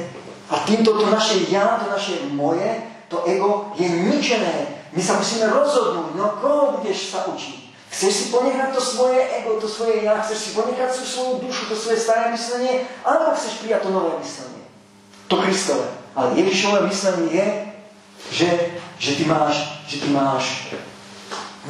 A týmto to naše ja, to naše moje, to ego je ničené. My sa musíme rozhodnúť, no koho budeš sa učiť? Chceš si ponechať to svoje ego, to svoje ja, chceš si ponechať svoju dušu, to svoje staré myslenie, alebo chceš prijať to nové myslenie? To Kristové. Ale Ježišové myslenie je, že ty máš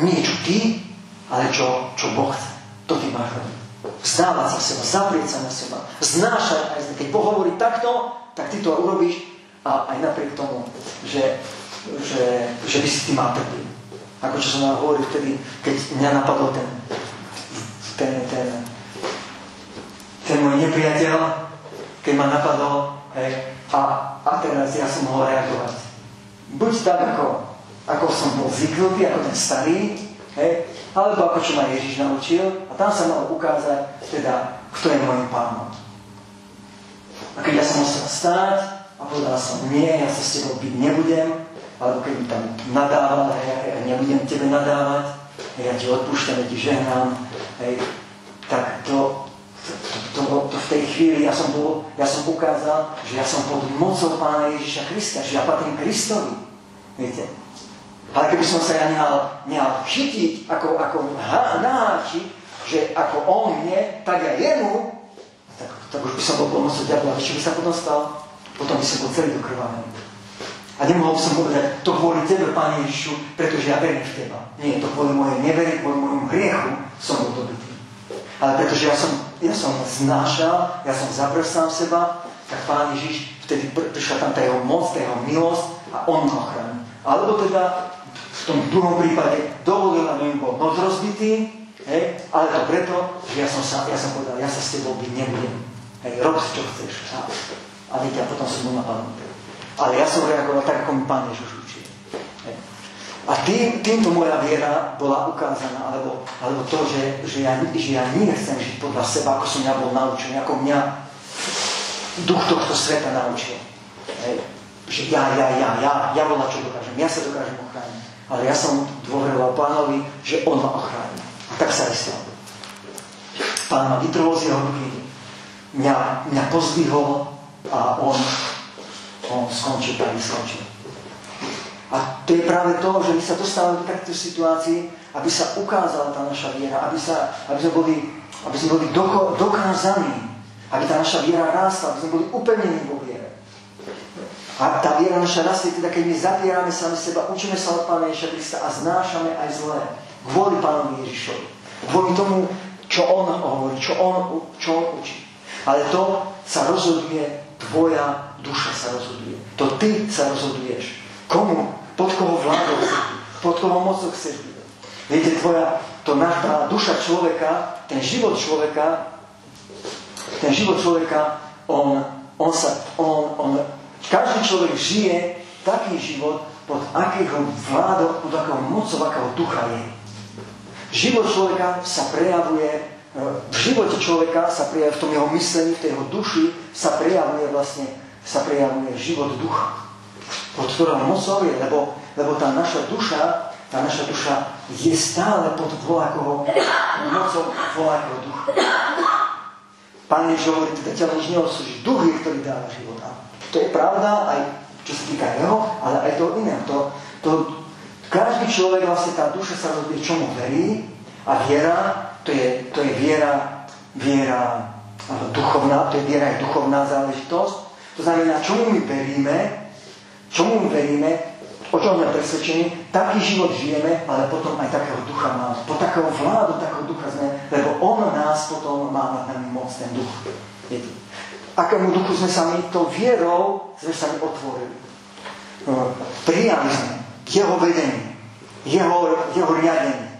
niečo ty, ale čo Boh chce. To ty máš robiť. Vzdávať sa seba, zaprieť sa na seba, znášať aj keď Boh hovorí takto, tak ty to urobíš a aj napriek tomu, že by si ty mal trpieť. Ako čo som vám hovoril vtedy, keď mňa napadol ten môj nepriateľ, keď ma napadol, hej, a teraz ja som mohol reagovať. Buď tak, ako som bol zvyknutý, ako ten starý, hej, alebo ako čo ma Ježiš naučil, a tam sa mal ukázať, teda, kto je môjim pánom. A keď ja som musel stáť a povedal som, nie, ja sa s tebou byť nebudem, alebo keď mi tam nadával, hej, ja nebudem tebe nadávať, hej, ja ti odpúšťam, ja ti žehnám, hej, tak to v tej chvíli ja som ukázal, že ja som pod mocou Pána Ježiša Krista, že ja patrím Kristovi. Viete? Ale keby som sa ja nehal chytiť, ako naháčiť, že ako on mne, tak ja jemu, tak už by som bol pomocou diabla. Čo by sa potom stalo? Potom by som bol celý dokrvavený. A nemohol som povedať, to kvôli tebe, Pane Ježišu, pretože ja verím v teba. Nie, to kvôli mojej neveri, kvôli môjmu hriechu som bol dobitý. Ale pretože ja som znášal, ja som zaprel sám seba, tak Pán Ježiš, vtedy prišla tam tá jeho moc, tá jeho milosť a on ma ochránil. Alebo teda v tom druhom prípade dovolil, aby mi bol noc rozbitý, hej, ale to preto, že ja som povedal, ja sa s tebou byť nebudem. Hej, rob si, čo chceš. A viete, a potom som bol napadnutý. Ale ja som reagoval tak, ako mi Pán Ježiš učil. Hej. A týmto moja viera bola ukázaná, alebo to, že ja nechcem žiť podľa seba, ako som ja bol naučený, ako mňa duch tohto sveta naučil. Hej. Že ja volá, čo dokážem, ja sa dokážem ochrániť. Ale ja som dôveroval Pánovi, že on ma ochráni. A tak sa aj stalo. Pán ma vytrhol z jeho ruky, mňa pozdvihol a on skončil, tak skončil. A to je práve to, že my sa dostávame do takejto situácii, aby sa ukázala tá naša viera, aby sme boli dokázaní, aby tá naša viera rástla, aby sme boli upevnení vo viere. A tá viera naša rastie, teda keď my zapierame sami seba, učíme sa od Pána Ježiša Krista a znášame aj zlé. Kvôli Pánovi Ježišovi. Kvôli tomu, čo on hovorí, čo on učí. Ale to sa rozhoduje, tvoja duša sa rozhoduje. To ty sa rozhoduješ. Komu? Pod koho vládou chceš byť? Pod koho mocou chceš byť? Viete, tá duša človeka, ten život človeka, každý človek žije taký život, pod akého vládou, pod akého mocou, akého ducha je. Život človeka sa prejavuje, v živote človeka sa prejavuje, v tom jeho myslení, v tej jeho duši sa prejavuje život ducha. Pod ktorého mocou je, lebo tá naša duša je stále pod voľakovou mocou voľakového ducha. Pán Ježiš hovorí, teda ťa nič neodsúži. Duch je, ktorý dáva život. A to je pravda, aj čo sa týka jeho, ale aj toho iného. Každý človek, vlastne tá duša sa rozhoduje, čomu verí, a viera, to je viera duchovná, to je viera aj duchovná záležitosť. To znamená, čomu my veríme, o čom sme presvedčení, taký život žijeme, ale potom aj takého ducha máme. Po takého vládu, takého ducha sme, lebo on nás potom má nad nami moc, ten duch. Viete? Akému duchu sme sami, to vierou sme sami otvorili. Prijali sme jeho vedenie, jeho riadenie.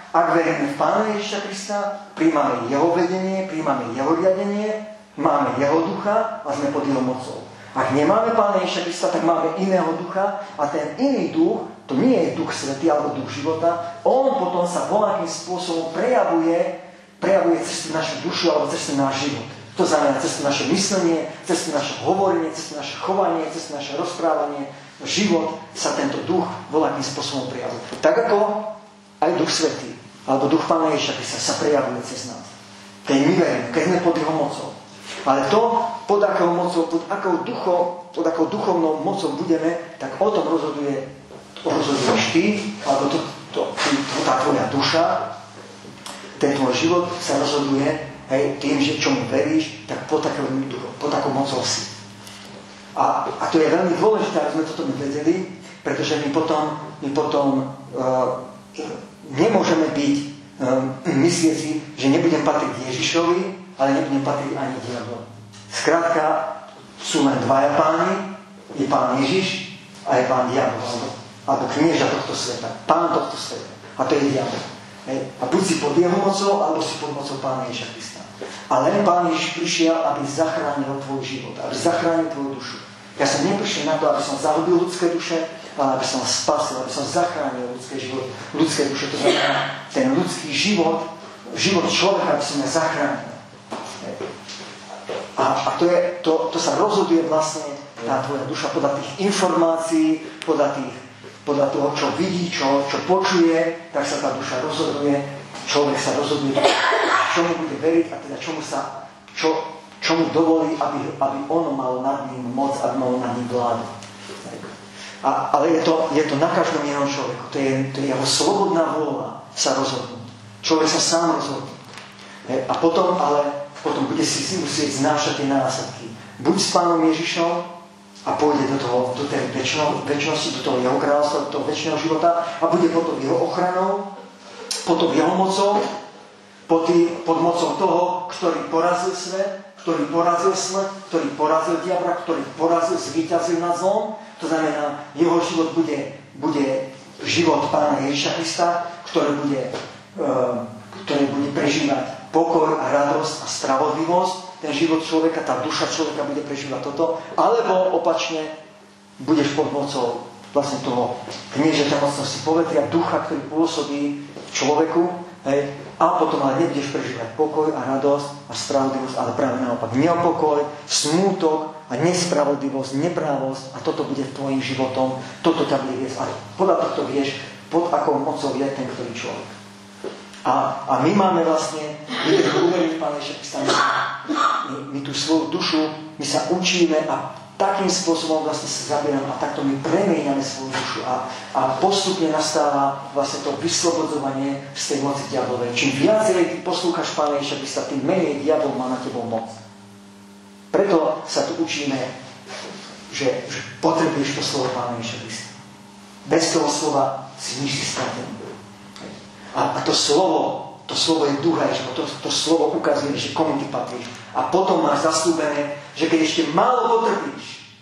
Ak veríme v Pána Ježiša Krista, príjmame jeho vedenie, príjmame jeho riadenie, máme jeho ducha a sme pod jeho mocou. Ak nemáme Pána Ježiša Krista, tak máme iného ducha a ten iný duch, to nie je duch svätý alebo duch života, on potom sa voľakým spôsobom prejavuje cez našu dušu alebo cez náš život. To znamená cez naše myslenie, cez naše hovorenie, cez naše chovanie, cez naše rozprávanie. Život sa tento duch voľakým spôsobom prejavuje. Tak ako aj duch svätý alebo duch Pána Ježiša Krista sa prejavuje cez nás. Keď my veríme, keď sme pod jeho mocou. Ale to, pod akou duchovnou mocou budeme, tak o tom rozhoduješ ty, alebo tá tvoja duša, ten tvoj život sa rozhoduje tým, že čomu veríš, tak pod takou mocou si. A to je veľmi dôležité, aby sme toto vedeli, pretože my potom nemôžeme byť myslieci, že nebudem patriť Ježišovi, ale nebudem patriť ani diablu. Skrátka, sú len dvaja páni, je Pán Ježiš a je Pán diabol, alebo knieža tohto sveta, Pán tohto sveta. A to je diabol. A buď si pod jeho mocou, alebo si pod mocou Pána Ježiša Krista. A len Pán Ježiš prišiel, aby zachránil tvoj život, aby zachránil tvoju dušu. Ja som neprišiel na to, aby som zahubil ľudské duše, ale aby som spasil, aby som zachránil ľudské duše. To znamená, ten ľudský život človeka, aby som zachránil. A to sa rozhoduje vlastne tá tvoja duša podľa tých informácií, podľa toho, čo vidí, čo počuje, tak sa tá duša rozhoduje, človek sa rozhodne, čomu bude veriť a teda čomu dovolí, aby ono malo nad ním moc, aby malo nad ním vládu. Ale je to na každom jednom človeku. To je jeho slobodná vôľa sa rozhodnúť. Človek sa sám rozhodne. A potom bude si musieť znášať tie následky. Buď s Pánom Ježišom a pôjde do tej večnosti, do toho jeho kráľovstva, do toho večného života a bude potom jeho ochranou, potom jeho mocou, pod mocou toho, ktorý porazil svet, ktorý porazil smrť, ktorý porazil diabla, ktorý porazil, zvíťazil nad zlom. To znamená, jeho život bude život Pána Ježiša Krista, ktorý bude prežívať pokoj a radosť a spravodlivosť. Ten život človeka, tá duša človeka bude prežívať toto. Alebo opačne, budeš pod mocou vlastne toho kniežaťa mocnosti povetria, ducha, ktorý pôsobí v človeku. A potom ale nebudeš prežívať pokoj a radosť a spravodlivosť, ale práve naopak nepokoj, smútok a nespravodlivosť, neprávosť a toto bude tvojim životom, toto ťa bude viesť. A podľa tohto vieš, pod akou mocou je ten ktorý človek. A my máme vlastne, my keď uveríme v Pána Ježiša Krista, my tú svoju dušu, my sa učíme a takým spôsobom vlastne sa zabierame a takto my premieňame svoju dušu a postupne nastáva vlastne to vyslobodzovanie z tej moci diablovej. Čím viacej ty poslúchaš Pána Ježiša Krista, tým menej diabol má na tebou moc. Preto sa tu učíme, že potrebuješ to slovo Pána Ježiša Krista. Bez toho slova si nič si stratený. A to slovo je ducha, to slovo ukazuje, že komu ty patríš. A potom máš zaslúbené, že keď ešte málo potrpíš,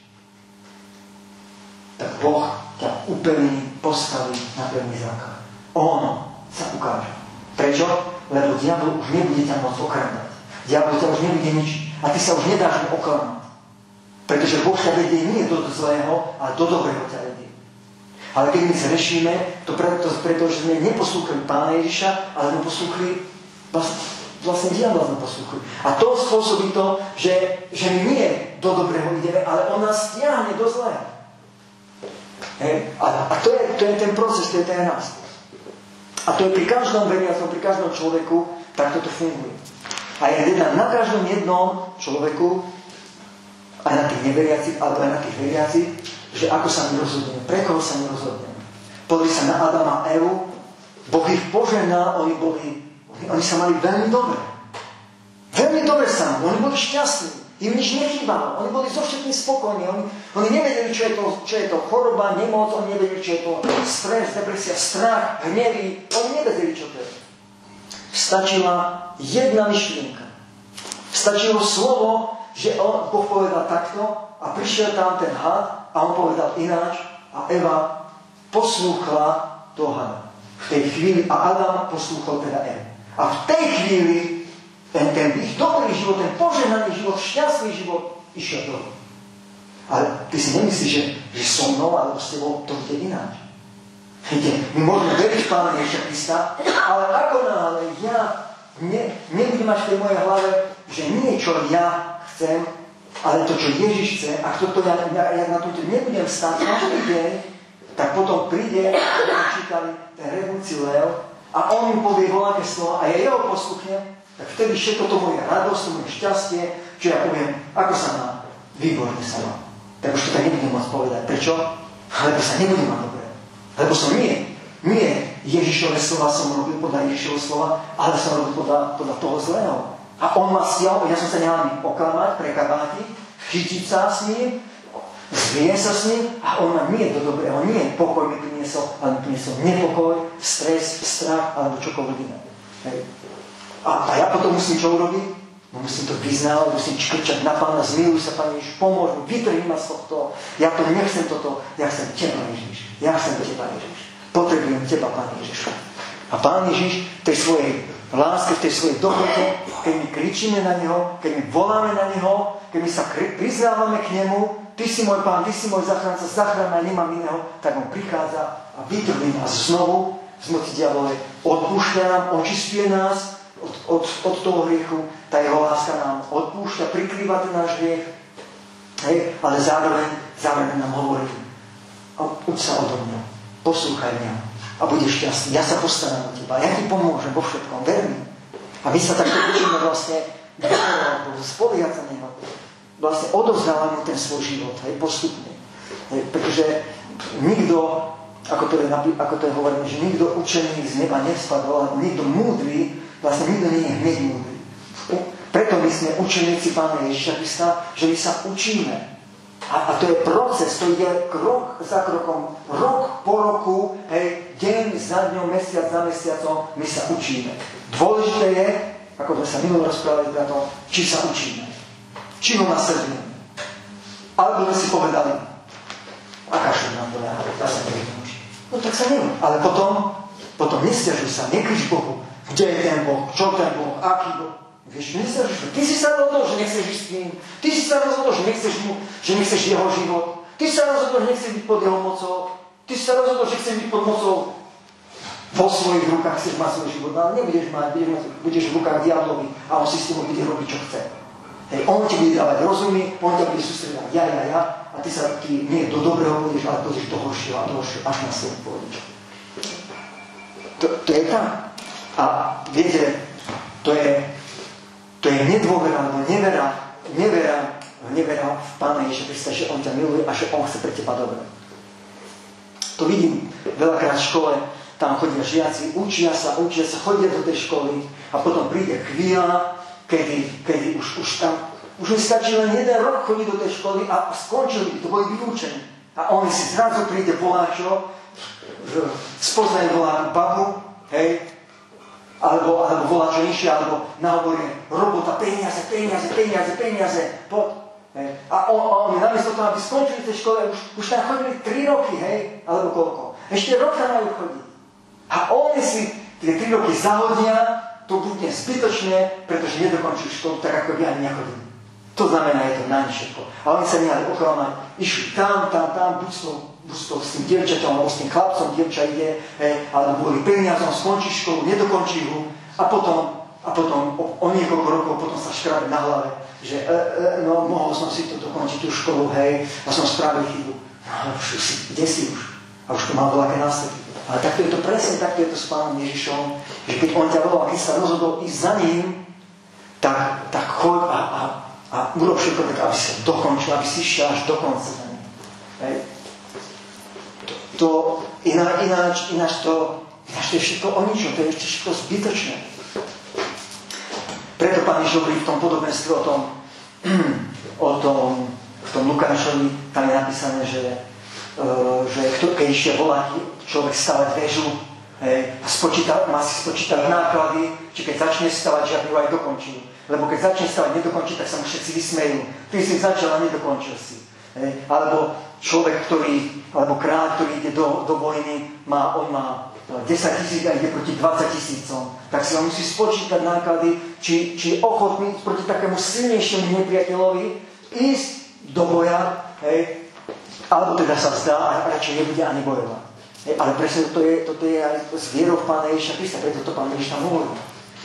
tak Boh ťa upevní, postaví na pevný základ. On sa ukáže. Prečo? Lebo diabol už nebude ťa môcť okradať. Diabol ťa už nebude ničiť. A ty sa už nedáš mu oklamať. Pretože Boh ťa vedie nie do zlého, ale do dobrého ťa vedie. Ale keď my zrešíme, to preto, že sme neposlúchali Pána Ježiša, ale sme poslúchali, vlastne diabla sme poslúchali. A to spôsobí to, že my nie do dobrého ideme, ale on nás stiahne do zlého. A to je ten proces, to je ten rast. A to je pri každom veriacom, pri každom človeku, tak toto funguje. A je teda na každom jednom človeku, aj na tých neveriacich, alebo aj na tých veriacich, že ako sa my rozhodneme, pre koho sa my rozhodneme. Pozri sa na Adama a Evu, Boh ich požehnal, oni sa mali veľmi dobre. Veľmi dobre sa mali, oni boli šťastní, im nič nechýbalo, oni boli so všetkým spokojní, oni nevedeli, čo je to choroba, nemoc, oni nevedeli, čo je to stres, depresia, strach, hnevy, oni nevedeli, čo to je. Stačila jedna myšlienka. Stačilo slovo, že Boh povedal takto a prišiel tam ten had a on povedal ináč a Eva poslúchla toho hada. V tej chvíli a Adam poslúchol teda Evu. A v tej chvíli ten ich dobrý život, ten požehnaný život, šťastný život išiel dole. Ale ty si nemyslíš, že so mnou alebo s tebou to bude ináč. My môžeme veriť v Pána Ježiša Krista, ale ako náhle ja nebudem mať v tej mojej hlave, že nie čo ja chcem, ale to, čo Ježiš chce, a to ja na tomto nebudem stáť každý deň, tak potom príde, ako čítali, ten revúci lev a on mi povie voľaké slova a ja jeho posluchnem, tak vtedy všetko to moje radosť, to moje šťastie, čo ja poviem, ako sa má, výborne sa má. Tak už to tak nebudem môcť povedať. Prečo? Lebo sa nebudem mať dobre. Lebo som nie Ježišové slova som robil podľa Ježišovho slova, ale som robil podľa toho zlého. A on ma stiahol, ja som sa nehal oklamať, prekabátiť, chytiť sa s ním, zvie sa s ním a on ma nie do dobrého, nie pokoj mi priniesol, ale mi priniesol nepokoj, stres, strach alebo čokoľvek iné. A ja potom musím čo urobiť? No musím to vyznávať, musím kričať na Pána, zmiluj sa, Pane Ježiš, pomôž mi, vytrhni ma z tohto, ja to nechcem toto, ja chcem Teba, Ježiš, ja chcem Teba, Ježiš, potrebujem Teba, Pane Ježiš. A Pán Ježiš tej svojej láske, v tej svojej dobrote, keď my kričíme na Neho, keď my voláme na Neho, keď my sa priznávame k Nemu, Ty si môj Pán, Ty si môj zachránca, zachráň ma, nemám iného, tak On prichádza a vytrhne nás znovu z moci diabolej, odpúšťa nám, očistuje nás od toho hriechu, tá Jeho láska nám odpúšťa, prikrýva ten náš hriech, ale zároveň nám hovorí, uč sa odo mňa, poslúchaj mňa, a budeš šťastný. Ja sa postaram o teba, ja ti pomôžem vo všetkom, ver mi. A my sa takto učíme vlastne dôverovať Bohu, spoliehať sa Neho. Vlastne odovzdávame mu ten svoj život, hej, postupne. Hej, pretože nikto, ako to je hovorené, že nikto učený z neba nespadol, ale nikto múdry, vlastne nikto nie je hneď múdry. Preto my sme učeníci Pána Ježiša Krista, že my sa učíme. A to je proces, to ide krok za krokom, rok po roku, hej, deň za dňom, mesiac za mesiacom, my sa učíme. Dôležité je, ako sme sa minulo rozprávali na to, či sa učíme. Či ho nasledujeme. Alebo sme si povedali, aká šup nám to dá, ja sa neviem učiť. No tak sa neviem. Ale potom nesťažuj sa, nekrič Bohu, kde je ten Boh, čo ten Boh, aký Boh. Vieš, nesťažuj sa. Ty si sa rozhodol, že nechceš ísť s ním. Ty si sa rozhodol, že nechceš jeho život. Ty si sa rozhodol, že nechceš byť pod jeho mocou. Ty si sa rozhodol, že chceš byť pod mocou. Vo svojich rukách chceš mať svoj život. Ale nebudeš mať, budeš v rukách diablovi a on si s tým bude robiť, čo chce. Hej, on ti bude dávať rozumy, on ťa bude sústredať ja a ty nie do dobrého pôjdeš, ale pôjdeš do horšieho a do horšieho, až na svet pôjdeš. To je tak. A viete, to je nedôvera, alebo nevera v Pána Ježiša Krista, že on ťa miluje a že on chce pre teba dobre. To vidím veľakrát v škole, tam chodia žiaci, učia sa, chodia do tej školy a potom príde chvíľa, kedy už mi stačí len 1 rok chodiť do tej školy a skončili, to boli vyučení. A oni si zrazu príde voláčo, spoznajú voláču babu, hej, alebo voláčo inšie, alebo nahovorí robota, peniaze, poď. Hej. A oni namiesto toho, aby skončili v tej škole, už tam chodili 3 roky, hej, alebo koľko. Ešte rok tam majú chodiť. A oni si tie 3 roky zahodia, to bude zbytočné, pretože nedokončili školu tak, ako by ani nechodili. To znamená, je to na všetko. A oni sa nehali oklamať, išli tam, buď s tým dievčaťom, alebo s tým chlapcom, dievča ide, alebo boli peniazom, skončí školu, nedokončí ho a potom o niekoľko rokov potom sa škrabe na hlave, že no mohol som si to dokončiť tú školu, hej, a som spravil chybu. No, kde si už? A už to mal veľké následky. Ale takto je to presne, takto je to s Pánom Ježišom, že keď on ťa volal, keď sa rozhodol ísť za ním, tak choď a urob všetko tak, aby sa dokončil, aby si išiel až do konca za ním. Ináč to je všetko o ničom, to je ešte všetko zbytočné. Preto Pán Ježiš hovorí v tom podobenstve o tom Lukášovi, tam je napísané, že keď ešte volá človek stavať väžu a má si spočítať náklady, či keď začne stavať, že aby ho aj dokončil. Lebo keď začne stavať, nedokončí, tak sa mu všetci vysmejú. Ty si začal a nedokončil si. Alebo človek, alebo kráľ, ktorý ide do vojny, on má 10 000 a ide proti 20 000. Tak si on musí spočítať náklady, či je ochotný proti takému silnejšiemu nepriateľovi ísť do boja, alebo teda sa vzdá a radšej nebude ani bojovať. Ale presne toto je aj s vierou v Pána Ježiša Krista, preto to Pán Ježiš tam hovorí.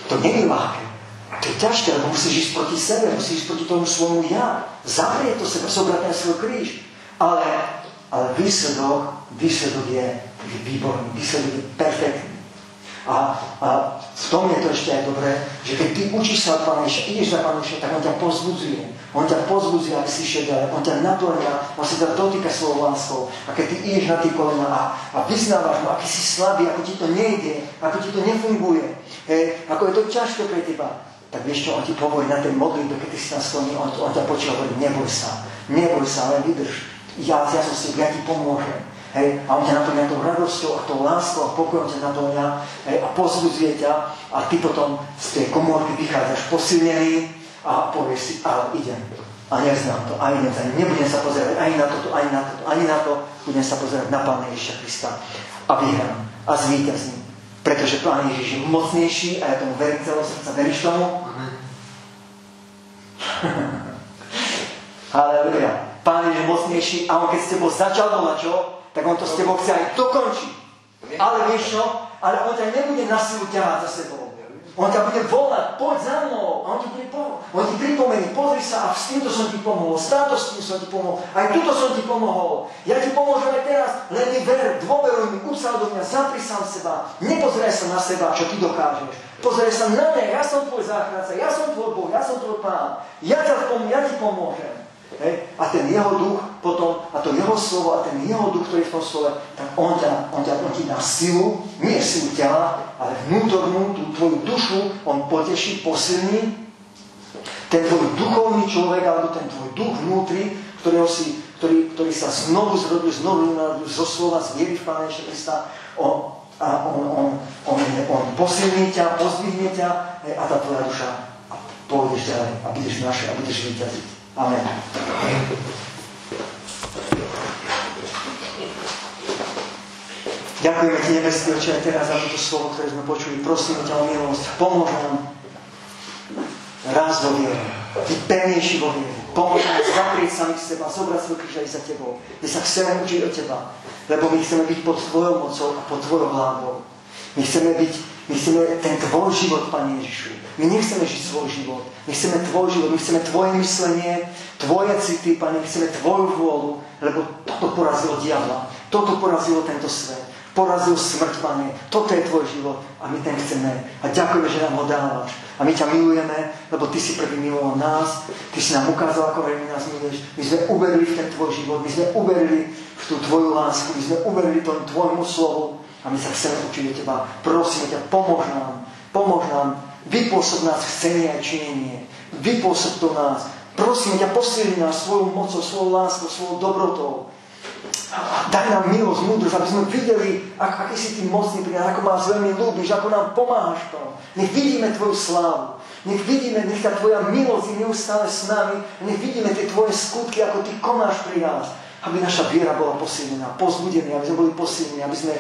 To nie je ľahké. To je ťažké, lebo musíš ísť proti sebe, musíš ísť proti tomu svojmu ja. Zavrieť to sebe, zobrať ten svoj kríž. Ale výsledok je výborný, výsledok je perfektný. A v tom je to ešte aj dobré, že keď ty učíš sa od Pána Ježiša, ideš za Pána Ježiša, tak on ťa pozbudzuje. On ťa pozbudzuje, aby si išiel ďalej. On ťa naplňa, on sa ťa dotýka svojou láskou. A keď ty ideš na tie kolena a vyznávaš mu, aký si slabý, ako ti to nejde, ako ti to nefunguje, ako je to ťažké pre teba, tak vieš čo, on ti hovorí na tej modlitbe, keď ty si tam skloní, on ťa počíva, hovorí, neboj sa, ale vydrž. Ja som si, ja ti pomôžem. A on ťa naplňa tou radosťou a tou láskou a pokojom ťa naplňa a pozbudzuje ťa a ty potom z tej komórky vychádzaš posilnený a povieš si, ale idem. A neznám to, a idem za ním. Nebudem sa pozerať ani na toto, ani na to. Budem sa pozerať na Pána Ježiša Krista. A vyhrám. A zvíťazím. Pretože Pán Ježiš je mocnejší a ja tomu verím celého srdca. Veríš tomu? Halelujá. Pán Ježiš je mocnejší a on keď s tebou začal čo, tak on to s tebou chce aj dokončiť. Ale vieš čo? Ale on ťa nebude na silu ťahať za sebou. On ťa bude volať, poď za mnou. A on ti pripomenie, pozri sa, a s týmto som ti pomohol, s týmto som ti pomohol, aj túto som ti pomohol. Ja ti pomôžem aj teraz, len mi ver, dôveruj mi, uď sa odo mňa, zapri sám seba, nepozeraj sa na seba, čo ty dokážeš. Pozeraj sa na mňa, ja som tvoj záchranca, ja som tvoj Boh, ja som tvoj Pán, ja ti pomôžem. Hej. A ten jeho duch potom, a to jeho slovo, a ten jeho duch, ktorý je v tom slove, tak on ti dá silu, nie silu tela, ale vnútornú, tú tvoju dušu, on poteší, posilní. Ten tvoj duchovný človek, alebo ten tvoj duch vnútri, ktorý sa znovu zrodil, znovu narodil zo slova, z viery v Pána Ježiša Krista, on posilní ťa, pozdvihne ťa, a tá tvoja duša pôjdeš ďalej a budeš naše a budeš vyťaziť. Amen. Ďakujeme ti, nebeský Oče, aj teraz za toto slovo, ktoré sme počuli. Prosíme ťa o milosť. Pomôž nám raz vo viere. Ty pevnejší vo viere. Pomôž nám zaprieť samých seba, zobrať svoj kríž aj za tebou. My sa chceme učiť od teba, lebo my chceme byť pod tvojou mocou a pod tvojou vládou. My chceme ten tvoj život, Pane Ježišu. My nechceme žiť svoj život. My chceme tvoj život, my chceme tvoje myslenie, tvoje city, Pane, my chceme tvoju vôľu, lebo toto porazilo diabla. Toto porazilo tento svet. Porazil smrť, Pane. Toto je tvoj život a my ten chceme. A ďakujeme, že nám ho dávaš. A my ťa milujeme, lebo ty si prvý miloval nás. Ty si nám ukázal, ako veľmi nás miluješ. My sme uverili v ten tvoj život. My sme uverili v tú tvoju lásku. My sme uverili tomu tvojmu slovu. A my sa chceme učiť od teba. Prosíme ťa, pomôž nám. Vypôsob nás chcenie a činenie. Vypôsob to nás. Prosíme ťa, posilni nás svojou mocou, svojou láskou, svojou dobrotou. A daj nám milosť, múdrosť, aby sme videli, aký si ty mocný pri nás, ako nás veľmi ľúbiš, ako nám pomáhaš to. Nech vidíme tvoju slávu. Nech tá tvoja milosť je neustále s nami. Nech vidíme tie tvoje skutky, ako ty konáš pri nás. Aby naša viera bola posilnená, pozbudená, aby sme boli posilnení, aby sme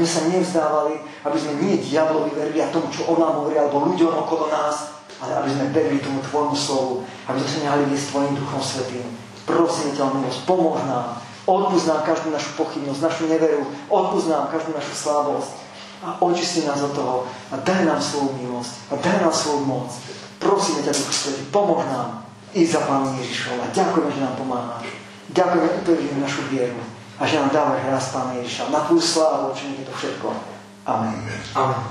sa nevzdávali, aby sme nie diablovi verili a tomu, čo on nám hovorí, alebo ľuďom okolo nás, ale aby sme verili tomu tvojmu slovu, aby sme sa nehali viesť tvojim Duchom Svätým. Prosím ťa o milosť, pomôž nám, odpusť nám každú našu pochybnosť, našu neveru, odpusť nám každú našu slabosť a očisti nás od toho a daj nám svoju milosť a daj nám svoju moc. Prosíme ťa, Duch Svätý, pomôž nám ísť za Pánom Ježišom a ďakujeme, že nám pomáhaš. Ďakujeme, upevňujeme našu vieru a že nám dávaš raz, Pána Ježiša, na tvoju slávu, čo je to všetko. Amen. Amen.